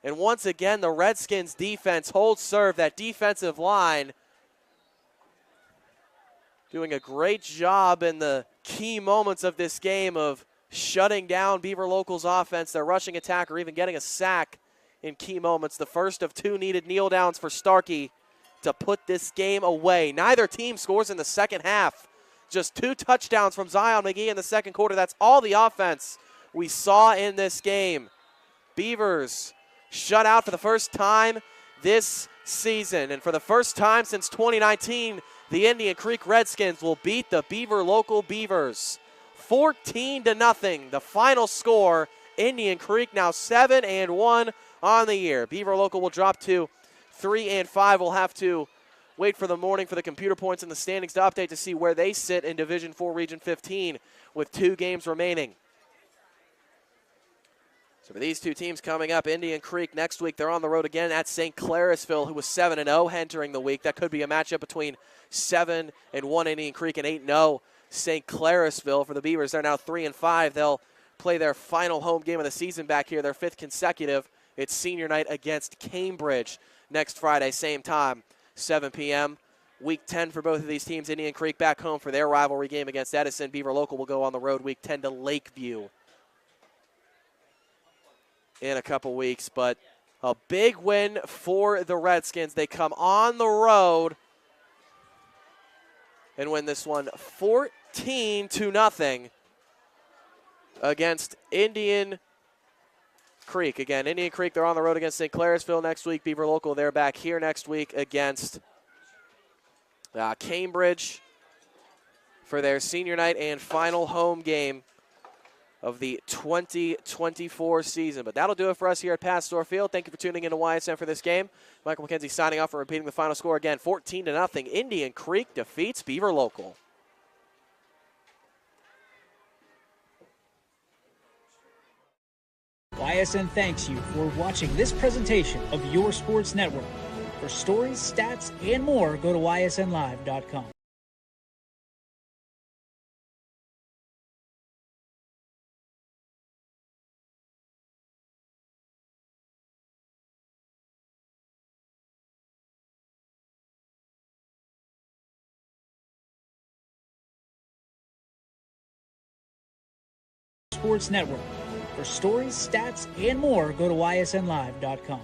And once again, the Redskins defense holds serve. That defensive line doing a great job in the key moments of this game of shutting down Beaver Local's offense, their rushing attack, or even getting a sack in key moments. The first of 2 needed kneel downs for Starkey to put this game away. Neither team scores in the second half. Just 2 touchdowns from Zion McGee in the second quarter. That's all the offense we saw in this game. Beavers shut out for the first time this season. And for the first time since 2019, the Indian Creek Redskins will beat the Beaver Local Beavers 14-0. The final score, Indian Creek now 7-1 on the year. Beaver Local will drop to 3-5. We'll have to wait for the morning for the computer points and the standings to update to see where they sit in Division 4 Region 15 with 2 games remaining. So for these 2 teams coming up, Indian Creek next week, they're on the road again at St. Clairsville, who was 7-0 entering the week. That could be a matchup between 7-1 Indian Creek and 8-0 St. Clairsville. For the Beavers, they're now 3-5. They'll play their final home game of the season back here, their 5th consecutive. It's senior night against Cambridge next Friday, same time, 7 p.m. Week 10 for both of these teams. Indian Creek back home for their rivalry game against Edison. Beaver Local will go on the road Week 10 to Lakeview in a couple weeks. But a big win for the Redskins. They come on the road and win this one 14-0 against Indian Creek. Again, Indian Creek, they're on the road against St. Clairsville next week. Beaver Local, they're back here next week against Cambridge for their senior night and final home game of the 2024 season. But that'll do it for us here at Pastor Field. Thank you for tuning in to YSN for this game. Michael McKenzie signing off and repeating the final score again. 14-0. Indian Creek defeats Beaver Local. YSN thanks you for watching this presentation of your sports network. For stories, stats, and more, go to ysnlive.com. Sports Network. For stories, stats, and more, go to ysnlive.com.